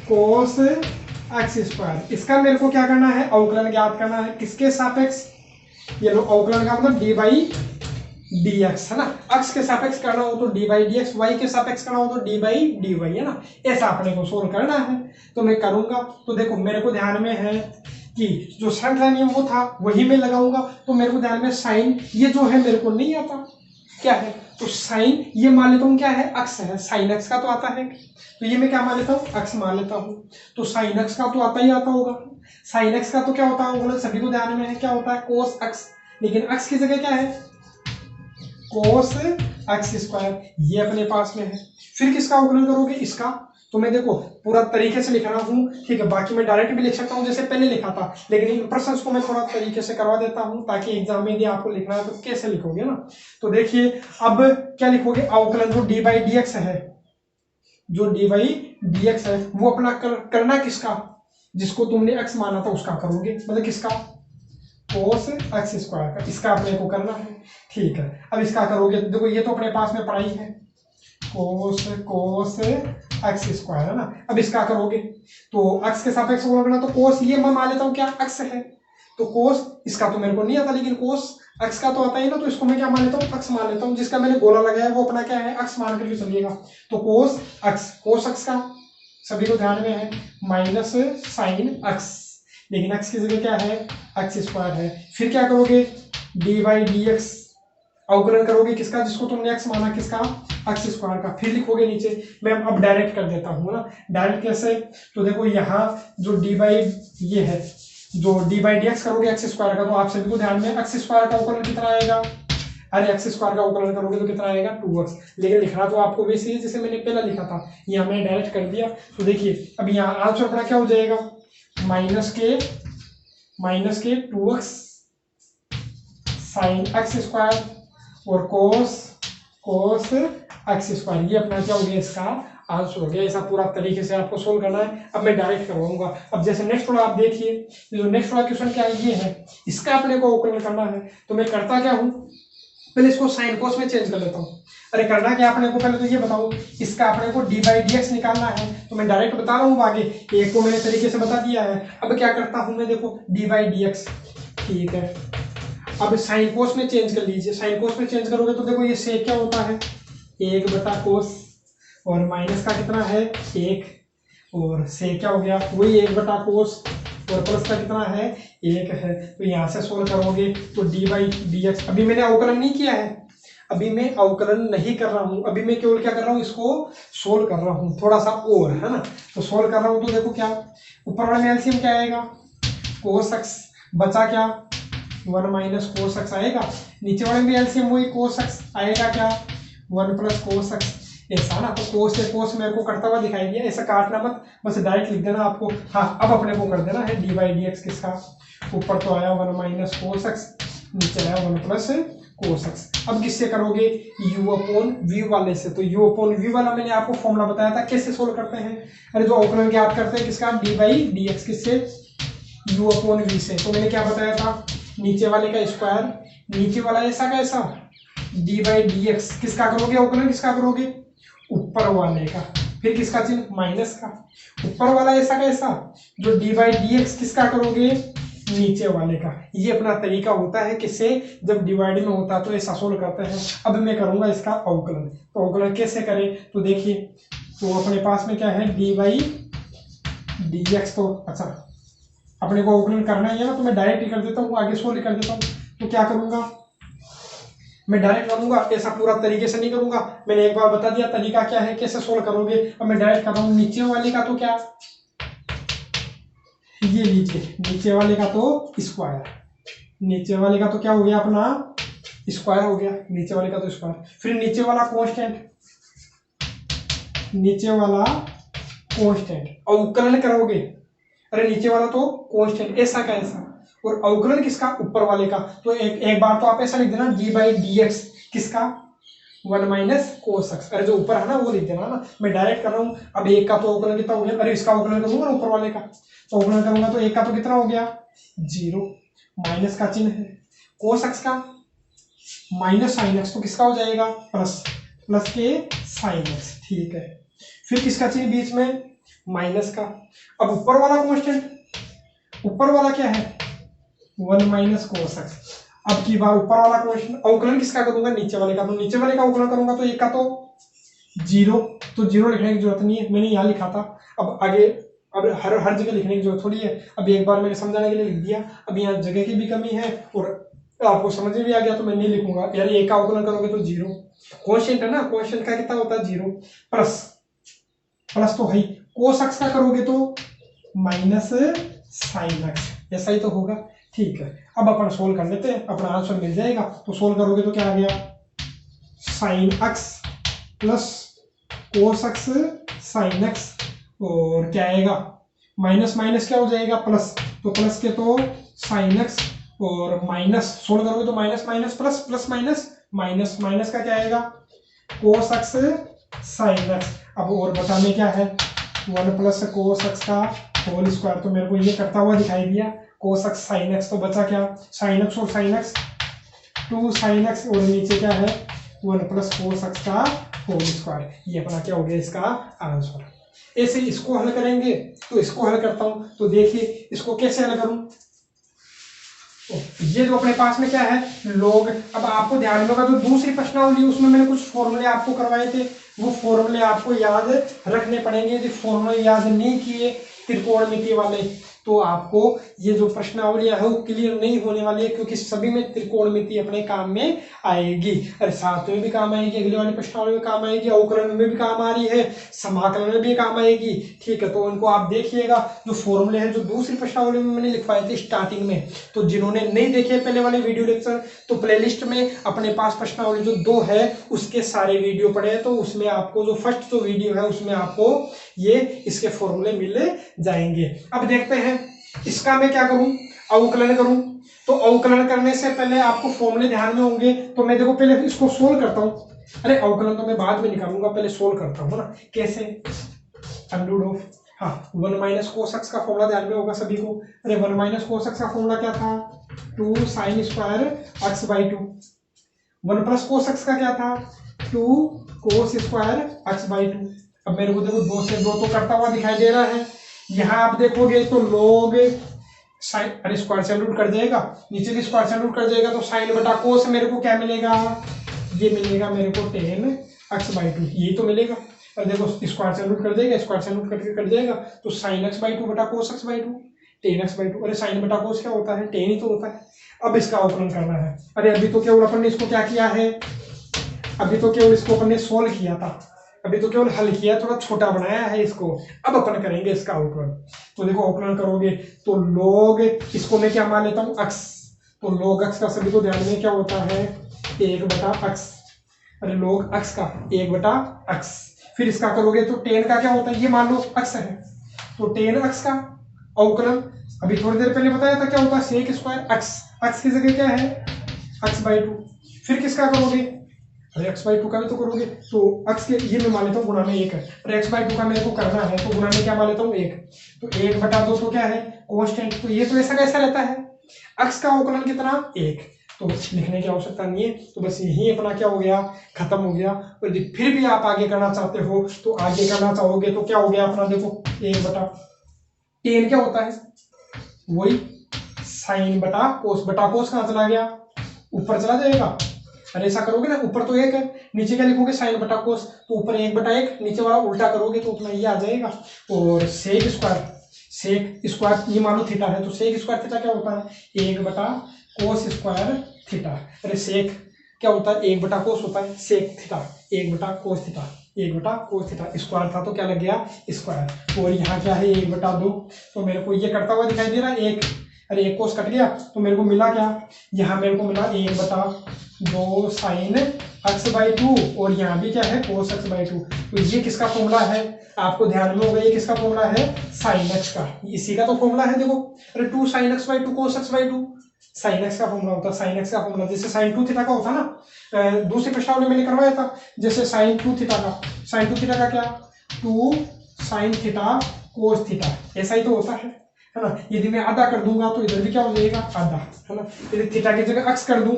कोस एक्स स्क्वायर, इसका मेरे को क्या करना है, अवकलन ज्ञात करना है। किसके सापेक्ष, ये लो अवकलन का मतलब डी बाई डी एक्स है ना, अक्ष के सापेक्ष करना हो तो D by D X, Y के सापेक्ष करना हो तो डी बाई डी वाई है ना, ऐसा अपने को सोल्व करना है। तो मैं करूंगा, तो देखो मेरे को ध्यान में है कि जो श्रृंखला नियम वो था वही मैं लगाऊंगा। तो मेरे को ध्यान में साइन ये जो है मेरे को नहीं आता, क्या है, तो साइन ये मान लेता हूँ क्या है, अक्ष है, साइन अक्ष का तो आता है, तो ये मैं क्या मान लेता हूँ, अक्ष मान लेता हूँ। तो साइन अक्ष का तो आता ही आता होगा, साइन अक्ष का तो क्या होता है, सभी को ध्यान में है क्या होता है, कोस अक्ष, लेकिन अक्ष की जगह क्या है, कोस एक्स स्क्वायर, ये अपने पास में है। फिर किसका अवकलन करोगे, इसका। तो मैं देखो पूरा तरीके से लिख रहा हूँ, ठीक है, बाकी मैं डायरेक्ट भी लिख सकता हूँ जैसे पहले लिखा था, लेकिन इन प्रश्नों को मैं थोड़ा तरीके से करवा देता हूँ ताकि एग्जाम में यदि आपको लिखना है तो कैसे लिखोगे ना। तो देखिए अब क्या लिखोगे, अवकलन जो डी बाई डी एक्स है, जो डी बाई डी एक्स है वो अपना करना किसका, जिसको तुमने एक्स माना था उसका करोगे, मतलब किसका, कोस एक्स स्क्वायर का, इसका अपने को करना है, ठीक है। अब इसका करोगे तो देखो ये तो अपने पास में पढ़ाई है, कोस एक्स स्क्वायर है ना। अब इसका करोगे तो एक्स के सापेक्ष करना, तो कोस ये मैं मान लेता हूँ क्या, एक्स है, तो कोस इसका तो मेरे को नहीं आता, लेकिन कोस एक्स का तो आता ही ना, तो इसको मैं क्या मान लेता हूँ, एक्स मान लेता हूँ। जिसका मैंने गोला लगाया वो अपना क्या है, एक्स मान करके चलिएगा। तो कोस एक्स का सभी को ध्यान में है माइनस साइन एक्स, लेकिन एक्स की जगह क्या है, एक्स स्क्वायर है। फिर क्या करोगे, डी बाई डी एक्स अवकलन करोगे किसका, जिसको तुमने एक्स माना, किसका, एक्स स्क्वायर का। फिर लिखोगे नीचे, मैं अब डायरेक्ट कर देता हूँ ना, डायरेक्ट कैसे, तो देखो यहाँ जो डी बाई ये है, जो डी बाई डी एक्स करोगे एक्स स्क्वायर का, तो आप सभी को ध्यान में एक्स स्क्वायर का अवकलन कितना आएगा, अरे एक्स स्क्वायर का अवकलन करोगे तो कितना आएगा, 2x, लेकिन लिखना तो आपको वैसे ही जैसे मैंने पहला लिखा था, यहाँ मैंने डायरेक्ट कर दिया। तो देखिए अब यहाँ आंसर अपना क्या हो जाएगा, माइनस के 2x साइन एक्स स्क्वायर और कोस एक्स स्क्वायर, ये अपना क्या हो गया, इसका आंसर हो गया। ऐसा पूरा तरीके से आपको सोल्व करना है। अब मैं डायरेक्ट करवाऊंगा। अब जैसे नेक्स्ट वाला आप देखिए, जो नेक्स्ट वाला क्वेश्चन क्या है, ये है, इसका अपने को अवकलन करना है। तो मैं करता क्या हूँ, पहले इसको साइन कोस में चेंज कर लेता हूँ। अरे करना क्या अपने को, पहले तो ये बताओ, इसका अपने को डी बाई डी एक्स निकालना है, तो मैं डायरेक्ट बता रहा हूँ, आगे एक को मैंने तरीके से बता दिया है। अब क्या करता हूँ मैं, देखो डी बाई डी एक्स, ठीक है। अब साइन कोस में चेंज कर लीजिए, साइन कोस में चेंज करोगे तो देखो ये सेक क्या होता है, 1/कोस, और माइनस का कितना है 1, और सेक क्या हो गया वही 1/कोस, और प्लस का कितना है 1 है। तो यहाँ से सोल्व करोगे तो डी बाई डी एक्स, अभी मैंने अवकलन नहीं किया है, अभी मैं अवकलन नहीं कर रहा हूँ, अभी मैं केवल क्या कर रहा हूँ, इसको सोल्व कर रहा हूँ थोड़ा सा और, है ना। तो सोल्व कर रहा हूँ तो देखो क्या, ऊपर वाले में एलसीएम क्या आएगा, कोस एक्स, बचा क्या 1 माइनस कोस एक्स आएगा, नीचे वाले में एलसीएम वही कोस एक्स आएगा, क्या 1 प्लस कोस एक्स, ऐसा ना। तो कोस से कोस मेरे को करता हुआ दिखाई दिया, ऐसा काटना मत, बस डायरेक्ट लिख देना आपको। हाँ अब अपने को कर देना है डी बाई डी एक्स किसका, ऊपर तो आया 1 माइनस कोस एक्स, नीचे आया 1 प्लस कोस एक्स। अब किससे करोगे, u अपॉन v वाले से। तो u अपॉन v वाला मैंने आपको फॉर्मूला बताया था कैसे सोल्व करते हैं, अरे जो अवकलन ज्ञात करते हैं किसका, डी बाई डी एक्स, किससे, u अपॉन v से। तो मैंने क्या बताया था, नीचे वाले का स्क्वायर, नीचे वाला ऐसा का ऐसा, डी बाई डी एक्स किसका करोगे अवकलन, किसका करोगे, ऊपर वाले का, फिर किसका चिन्ह, माइनस का, ऊपर वाला ऐसा का ऐसा, जो डी बाई डी एक्स किसका करोगे, नीचे वाले का। ये अपना तरीका होता है किससे, जब डिवाइड में होता है तो ऐसा सोल्व करते हैं। अब मैं करूंगा इसका अवकलन, तो अवकलन कैसे करें, तो देखिए, तो अपने पास में क्या है, डी बाई डी एक्स, तो अच्छा अपने को अवकलन करना ही है ना, तो मैं डायरेक्ट ही कर देता हूँ, आगे सोल्व कर देता हूँ। तो क्या करूंगा, मैं डायरेक्ट करूंगा, ऐसा पूरा तरीके से नहीं करूंगा, मैंने एक बार बता दिया तरीका क्या है, कैसे सोल्व करोगे। अब मैं डायरेक्ट कर रहा हूँ, नीचे वाले का तो क्या, ये लीजिए, नीचे वाले का तो स्क्वायर, नीचे वाले का तो क्या हो गया अपना स्क्वायर हो गया, नीचे वाले का तो स्क्वायर। फिर नीचे वाला कांस्टेंट, नीचे वाला कांस्टेंट अवकलन करोगे, अरे नीचे वाला तो कांस्टेंट ऐसा का ऐसा, और अवकलन किसका, ऊपर वाले का। तो एक बार तो आप ऐसा लिख देना d/dx किसका 1 माइनस कोस एक्स, अरे जो ऊपर है ना वो लिख देना ना, मैं डायरेक्ट कर रहा हूँ। अब एक का तो अवकलन कितना हो गया, अरे इसका अवकलन करूंगा ना ऊपर वाले का, तो अवकलन करूंगा तो एक का तो कितना हो गया 0, माइनस का चिन्ह है, कोस एक्स का माइनस साइन एक्स, तो किसका हो जाएगा प्लस, प्लस के साइन एक्स, ठीक है। फिर किसका चिन्ह बीच में, माइनस का। अब ऊपर वाला कांस्टेंट, ऊपर वाला क्या है 1 माइनस कोस एक्स। अब की बार ऊपर वाला कांस्टेंट अवकलन किसका करूंगा, नीचे वाले का, तो नीचे वाले का अवकलन करूंगा तो एक का तो 0, तो 0 लिखने की जरूरत नहीं है, मैंने यहाँ लिखा था। अब आगे अब हर जगह लिखने की जरूरत थोड़ी है, अब एक बार मैंने समझाने के लिए लिख दिया। अब यहाँ जगह की भी कमी है और आपको समझ में भी आ गया, तो मैं नहीं लिखूंगा यार, एक का अवकलन करोगे तो 0, कांस्टेंट है ना, कांस्टेंट का कितना होता है 0, प्लस प्लस तो है, कोस एक्स का करोगे तो माइनस साइन एक्स, ऐसा ही तो होगा, ठीक है। अब अपन सोल्व कर लेते हैं, अपना आंसर मिल जाएगा। तो सोल्व करोगे तो क्या आ गया sine x plus cos x sine x, और क्या आएगा माइनस माइनस क्या हो जाएगा प्लस, तो प्लस के तो साइन एक्स और माइनस, सोल्व करोगे तो minus minus plus, plus minus minus, minus का क्या आएगा कोस एक्स साइन एक्स। अब और बताने क्या है 1 प्लस कोस एक्स का होल स्क्वायर, तो मेरे को ये करता हुआ दिखाई दिया, कोस एक्स साइन एक्स, तो बचा क्या साइन एक्स और साइन एक्स 2 साइन एक्स, और नीचे क्या है 1 प्लस कोस एक्स का होल स्क्वायर। ये अपना क्या हो गया इसका आंसर। ऐसे इसको हल करेंगे, तो इसको हल करता हूं, तो देखिए इसको कैसे हल करूं। तो ये जो अपने पास में क्या है लोग, अब आपको ध्यान में होगा जो दूसरी प्रश्नावली उसमें मैंने कुछ फॉर्मूले आपको करवाए थे, वो फॉर्मूले आपको याद रखने पड़ेंगे। यदि फॉर्मूले याद नहीं किए त्रिकोणमिति वाले, तो आपको ये जो प्रश्नावलियां है वो क्लियर नहीं होने वाली है, क्योंकि सभी में त्रिकोणमिति अपने काम में आएगी। अरे साथ में भी काम आएगी, अगली वाली प्रश्नावली में काम आएगी, अवकलन में भी काम आ रही है, समाकलन में भी काम आएगी, ठीक है। तो उनको आप देखिएगा, जो फॉर्मूले हैं जो दूसरी प्रश्नावली में मैंने लिखवाए थे स्टार्टिंग में, तो जिन्होंने नहीं देखे पहले वाले वीडियो लेक्चर, तो प्लेलिस्ट में अपने पास प्रश्नावली जो 2 है उसके सारे वीडियो पड़े हैं, तो उसमें आपको जो फर्स्ट जो वीडियो है उसमें आपको ये इसके फॉर्मूले मिल जाएंगे। अब देखते हैं इसका मैं क्या करूं, अवकलन करूं। तो अवकलन करने से पहले आपको फॉर्मूले ध्यान में होंगे, तो मैं देखो पहले इसको सोल्व करता हूं। अरे अवकलन तो मैं बाद में निकालूंगा, पहले सोल्व करता हूं ना, कैसे अंडर ऑफ, हाँ 1 माइनस कोस एक्स का फॉर्मूला ध्यान में होगा सभी को। अरे 1 माइनस कोस एक्स का फॉर्मूला क्या था 2 sine square x/2, 1 plus cos x का क्या था 2 कोस स्क्वायर x/2। अब मेरे को देखो 2 से 2 तो करता हुआ दिखाई दे रहा है, यहाँ आप देखोगे तो लोग साइन, अरे स्क्वायर से रूट कर जाएगा, नीचे भी स्क्वायर से रूट कर जाएगा, तो साइन बटा कोस मेरे को क्या मिलेगा, ये मिलेगा मेरे को 10x/2, यही तो मिलेगा। और देखो स्क्वायर से रूट कर देगा, स्क्वायर से रूट करके कट जाएगा, तो साइन x/2 बटा कोस x/2 10x/2। अरे साइन बटा कोस क्या होता है 10 ही तो होता है। अब इसका अवकलन करना है। अरे अभी तो केवल अपन ने इसको क्या किया है, अभी तो केवल इसको अपन ने सोल्व किया था, अभी तो केवल हल किया, थोड़ा छोटा बनाया है इसको। अब अपन करेंगे इसका अवकलन। तो देखो अवकलन करोगे तो लोग, इसको मैं क्या मान लेता हूँ x, तो लोग x का सभी को ध्यान में क्या होता है 1/x। अरे लोग x का 1/x। फिर इसका करोगे तो 10 का क्या होता है, ये मान लो x है, तो 10x का अवकलन, अभी थोड़ी देर पहले बताया था क्या होता है सेक स्क्वायर x, x की जगह क्या है x/2। फिर किसका करोगे, अरे x/2 का भी तो करोगे, तो x के ये मैं मान लेता हूँ गुणा में 1 है, अरे x/2 का मेरे को करना है तो गुणा में क्या मान लेता हूँ 1, तो 1/2 तो क्या है कांस्टेंट, तो ये तो ऐसा कैसा रहता है, x का अवकलन कितना 1, तो लिखने की आवश्यकता नहीं है। तो बस यही अपना क्या हो गया खत्म हो गया। और यदि फिर भी आप आगे करना चाहते हो तो आगे करना चाहोगे तो क्या हो गया अपना, देखो 1/10 क्या होता है वही साइन बटा कोस कहाँ चला गया, ऊपर चला जाएगा। अरे ऐसा करोगे ना, ऊपर तो 1 है, नीचे क्या लिखोगे साइन बटा कोस, तो ऊपर 1/1, नीचे वाला उल्टा करोगे तो उतना ये आ जाएगा। और सेक स्क्वायर ये मान लो थीटा है, तो सेक स्क्वायर थीटा क्या होता है 1/कोस स्क्वायर थीटा। अरे सेक क्या होता है 1/कोस होता है, सेक थीटा 1/कोस थीटा, 1/कोस थीटा, स्क्वायर था तो क्या लग गया स्क्वायर। और यहाँ क्या है 1/2, तो मेरे को ये करता हुआ दिखाई दे रहा है 1, अरे एक कोस कट गया तो मेरे को मिला क्या, यहाँ मेरे को मिला 1/2 साइन x बाई 2 और यहाँ भी क्या है कोस x बाई 2। तो ये किसका फॉर्मूला है, आपको ध्यान में होगा ये किसका फॉर्मूला है, साइन x का, इसी का तो फॉर्मूला है। देखो अरे 2 sine x by 2 cos x by 2 sine x का फॉर्मूला होता है, साइन x का फॉर्मूला जैसे साइन 2 थीटा का होता ना, दूसरे प्रश्नावली मैंने करवाया था, जैसे साइन 2 थीटा का, साइन 2 थीटा का क्या 2 साइन थीटा कोस थीटा, ऐसा ही तो होता है ना। यदि मैं आधा कर दूंगा तो इधर भी क्या हो जाएगा आधा, है ना। यदि थीटा की जगह x कर दूं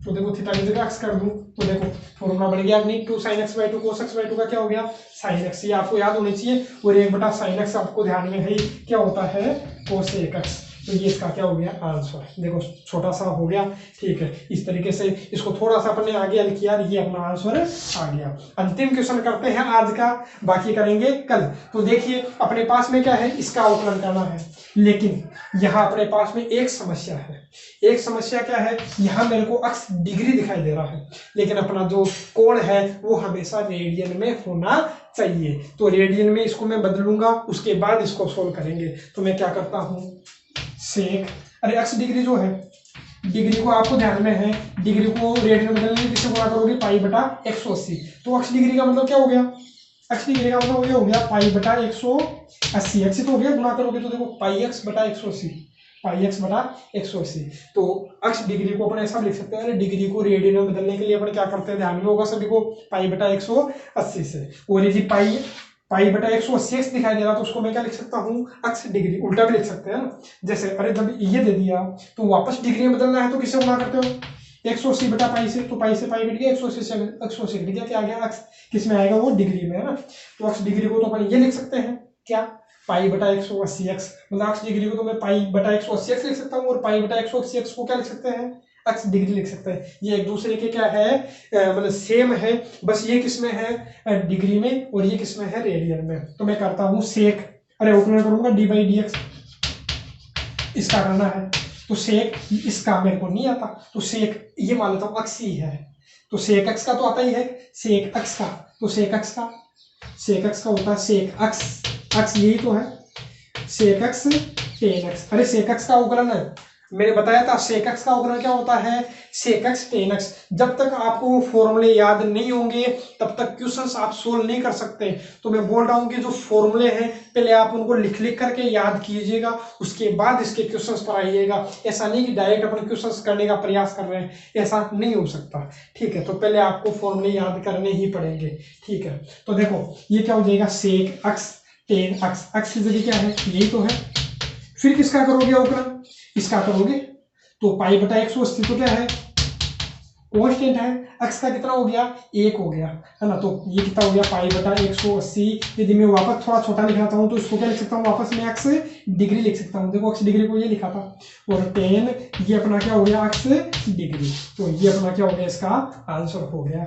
तो देखो थीटा की जगह x कर दूं तो देखो फॉर्मूला बन गया अपनी 2 sine x by 2 cos x by 2 का क्या हो गया साइन x, ये आपको याद होनी चाहिए। और 1/sin x आपको ध्यान में है क्या होता है कोस x, तो ये इसका क्या हो गया आंसर। देखो छोटा सा हो गया, ठीक है। इस तरीके से इसको थोड़ा सा अपने आगे हल किया, ये अपना आंसर आ गया। अंतिम क्वेश्चन करते हैं आज का, बाकी करेंगे कल। तो देखिए अपने पास में क्या है, इसका अवकलन करना है, लेकिन यहाँ अपने पास में एक समस्या है। एक समस्या क्या है, यहाँ मेरे को x डिग्री दिखाई दे रहा है, लेकिन अपना जो कोण है वो हमेशा रेडियन में होना चाहिए। तो रेडियन में इसको मैं बदलूंगा, उसके बाद इसको सोल्व करेंगे। तो मैं क्या करता हूँ सेक, अरे x डिग्री जो है, डिग्री को आपको ध्यान में है, डिग्री को रेडियन में बदलने किससे गुणा करोगे π/180। तो x डिग्री का मतलब क्या हो गया, x डिग्री का मतलब ये हो गया π/180, x तो हो गया, गुणा करोगे तो देखो πx/180, πx/180। तो x डिग्री को अपन ऐसा लिख सकते हैं, डिग्री को रेडियन में बदलने के लिए अपन क्या करते हैं, ध्यान में होगा सभी को π/180 से। और यदि π/180 दिखाई दे रहा तो उसको मैं क्या लिख सकता हूँ x डिग्री, उल्टा भी लिख सकते हैं ना। जैसे अरे जब ये दे दिया तो वापस डिग्री में बदलना है तो किससे गुणा करते हो 180/π से, तो π से π कट गया, 180 से 180 कट गया, क्या आ गया x किस में आएगा वो डिग्री में, है ना। तो x डिग्री को तो अपन ये लिख सकते हैं क्या π/180x, मतलब x डिग्री को तो मैं π/180x लिख सकता हूँ, और π/180x को क्या लिख सकते हैं x डिग्री लिख सकते हैं। ये एक दूसरे के क्या है मतलब सेम है, बस ये किस में है डिग्री में और ये किस में है रेडियन में। तो मैं करता हूँ सेक, अरे अवकलन करूंगा d/dx, इसका करना है तो सेक, इसका मेरे को नहीं आता तो सेक ये मान लेता हूँ x ही है, तो सेक x का तो आता ही है, सेक x का, तो सेक x का होता है सेक x यही तो है, सेक x tan x। अरे सेक x का अवकलन है, मैंने बताया था सेक x का अवकलन क्या होता है सेक x tan x। जब तक आपको फॉर्मूले याद नहीं होंगे तब तक क्वेश्चंस आप सोल्व नहीं कर सकते। तो मैं बोल रहा हूँ कि जो फॉर्मूले हैं पहले आप उनको लिख लिख करके याद कीजिएगा, उसके बाद इसके क्वेश्चंस पर आइएगा। ऐसा नहीं कि डायरेक्ट अपन क्वेश्चंस करने का प्रयास कर रहे हैं, ऐसा नहीं हो सकता, ठीक है। तो पहले आपको फॉर्मूले याद करने ही पड़ेंगे, ठीक है। तो देखो ये क्या हो जाएगा सेक x tan x की जगह क्या है यही तो है, फिर किसका करोगे अवकलन, इसका करोगे तो π/180 तो क्या है कांस्टेंट है, x का कितना हो गया 1 हो गया, है ना। तो ये कितना हो गया π/180। यदि मैं वापस थोड़ा छोटा लिखना चाहूँ तो इसको क्या लिख सकता हूँ, वापस में x डिग्री लिख सकता हूँ। देखो x डिग्री को ये लिखा था, और tan ये अपना क्या हो गया x डिग्री, तो ये अपना क्या हो गया इसका आंसर हो गया।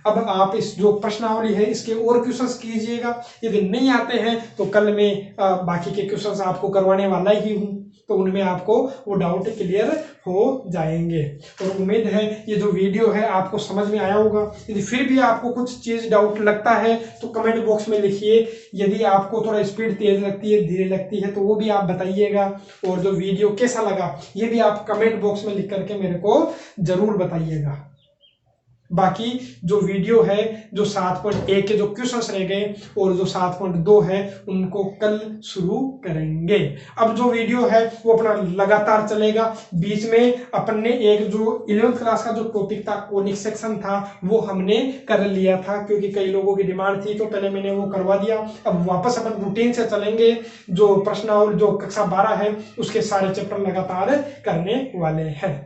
अब आप इस जो प्रश्नावली है इसके और क्वेश्चंस कीजिएगा, यदि नहीं आते हैं तो कल मैं बाकी के क्वेश्चंस आपको करवाने वाला ही हूँ, तो उनमें आपको वो डाउट क्लियर हो जाएंगे। और उम्मीद है ये जो वीडियो है आपको समझ में आया होगा। यदि फिर भी आपको कुछ चीज डाउट लगता है तो कमेंट बॉक्स में लिखिए। यदि आपको थोड़ा स्पीड तेज लगती है, धीरे लगती है, तो वो भी आप बताइएगा। और जो वीडियो कैसा लगा ये भी आप कमेंट बॉक्स में लिख करके मेरे को जरूर बताइएगा। बाकी जो वीडियो है जो 7.1 के जो क्वेश्चंस रह गए और जो 7.2 है उनको कल शुरू करेंगे। अब जो वीडियो है वो अपना लगातार चलेगा। बीच में अपन ने एक जो 11th क्लास का जो टॉपिक था कोनिक सेक्शन था वो हमने कर लिया था, क्योंकि कई लोगों की डिमांड थी, तो पहले मैंने वो करवा दिया। अब वापस अपन रूटीन से चलेंगे, जो प्रश्नावली जो कक्षा 12 है उसके सारे चैप्टर लगातार करने वाले हैं।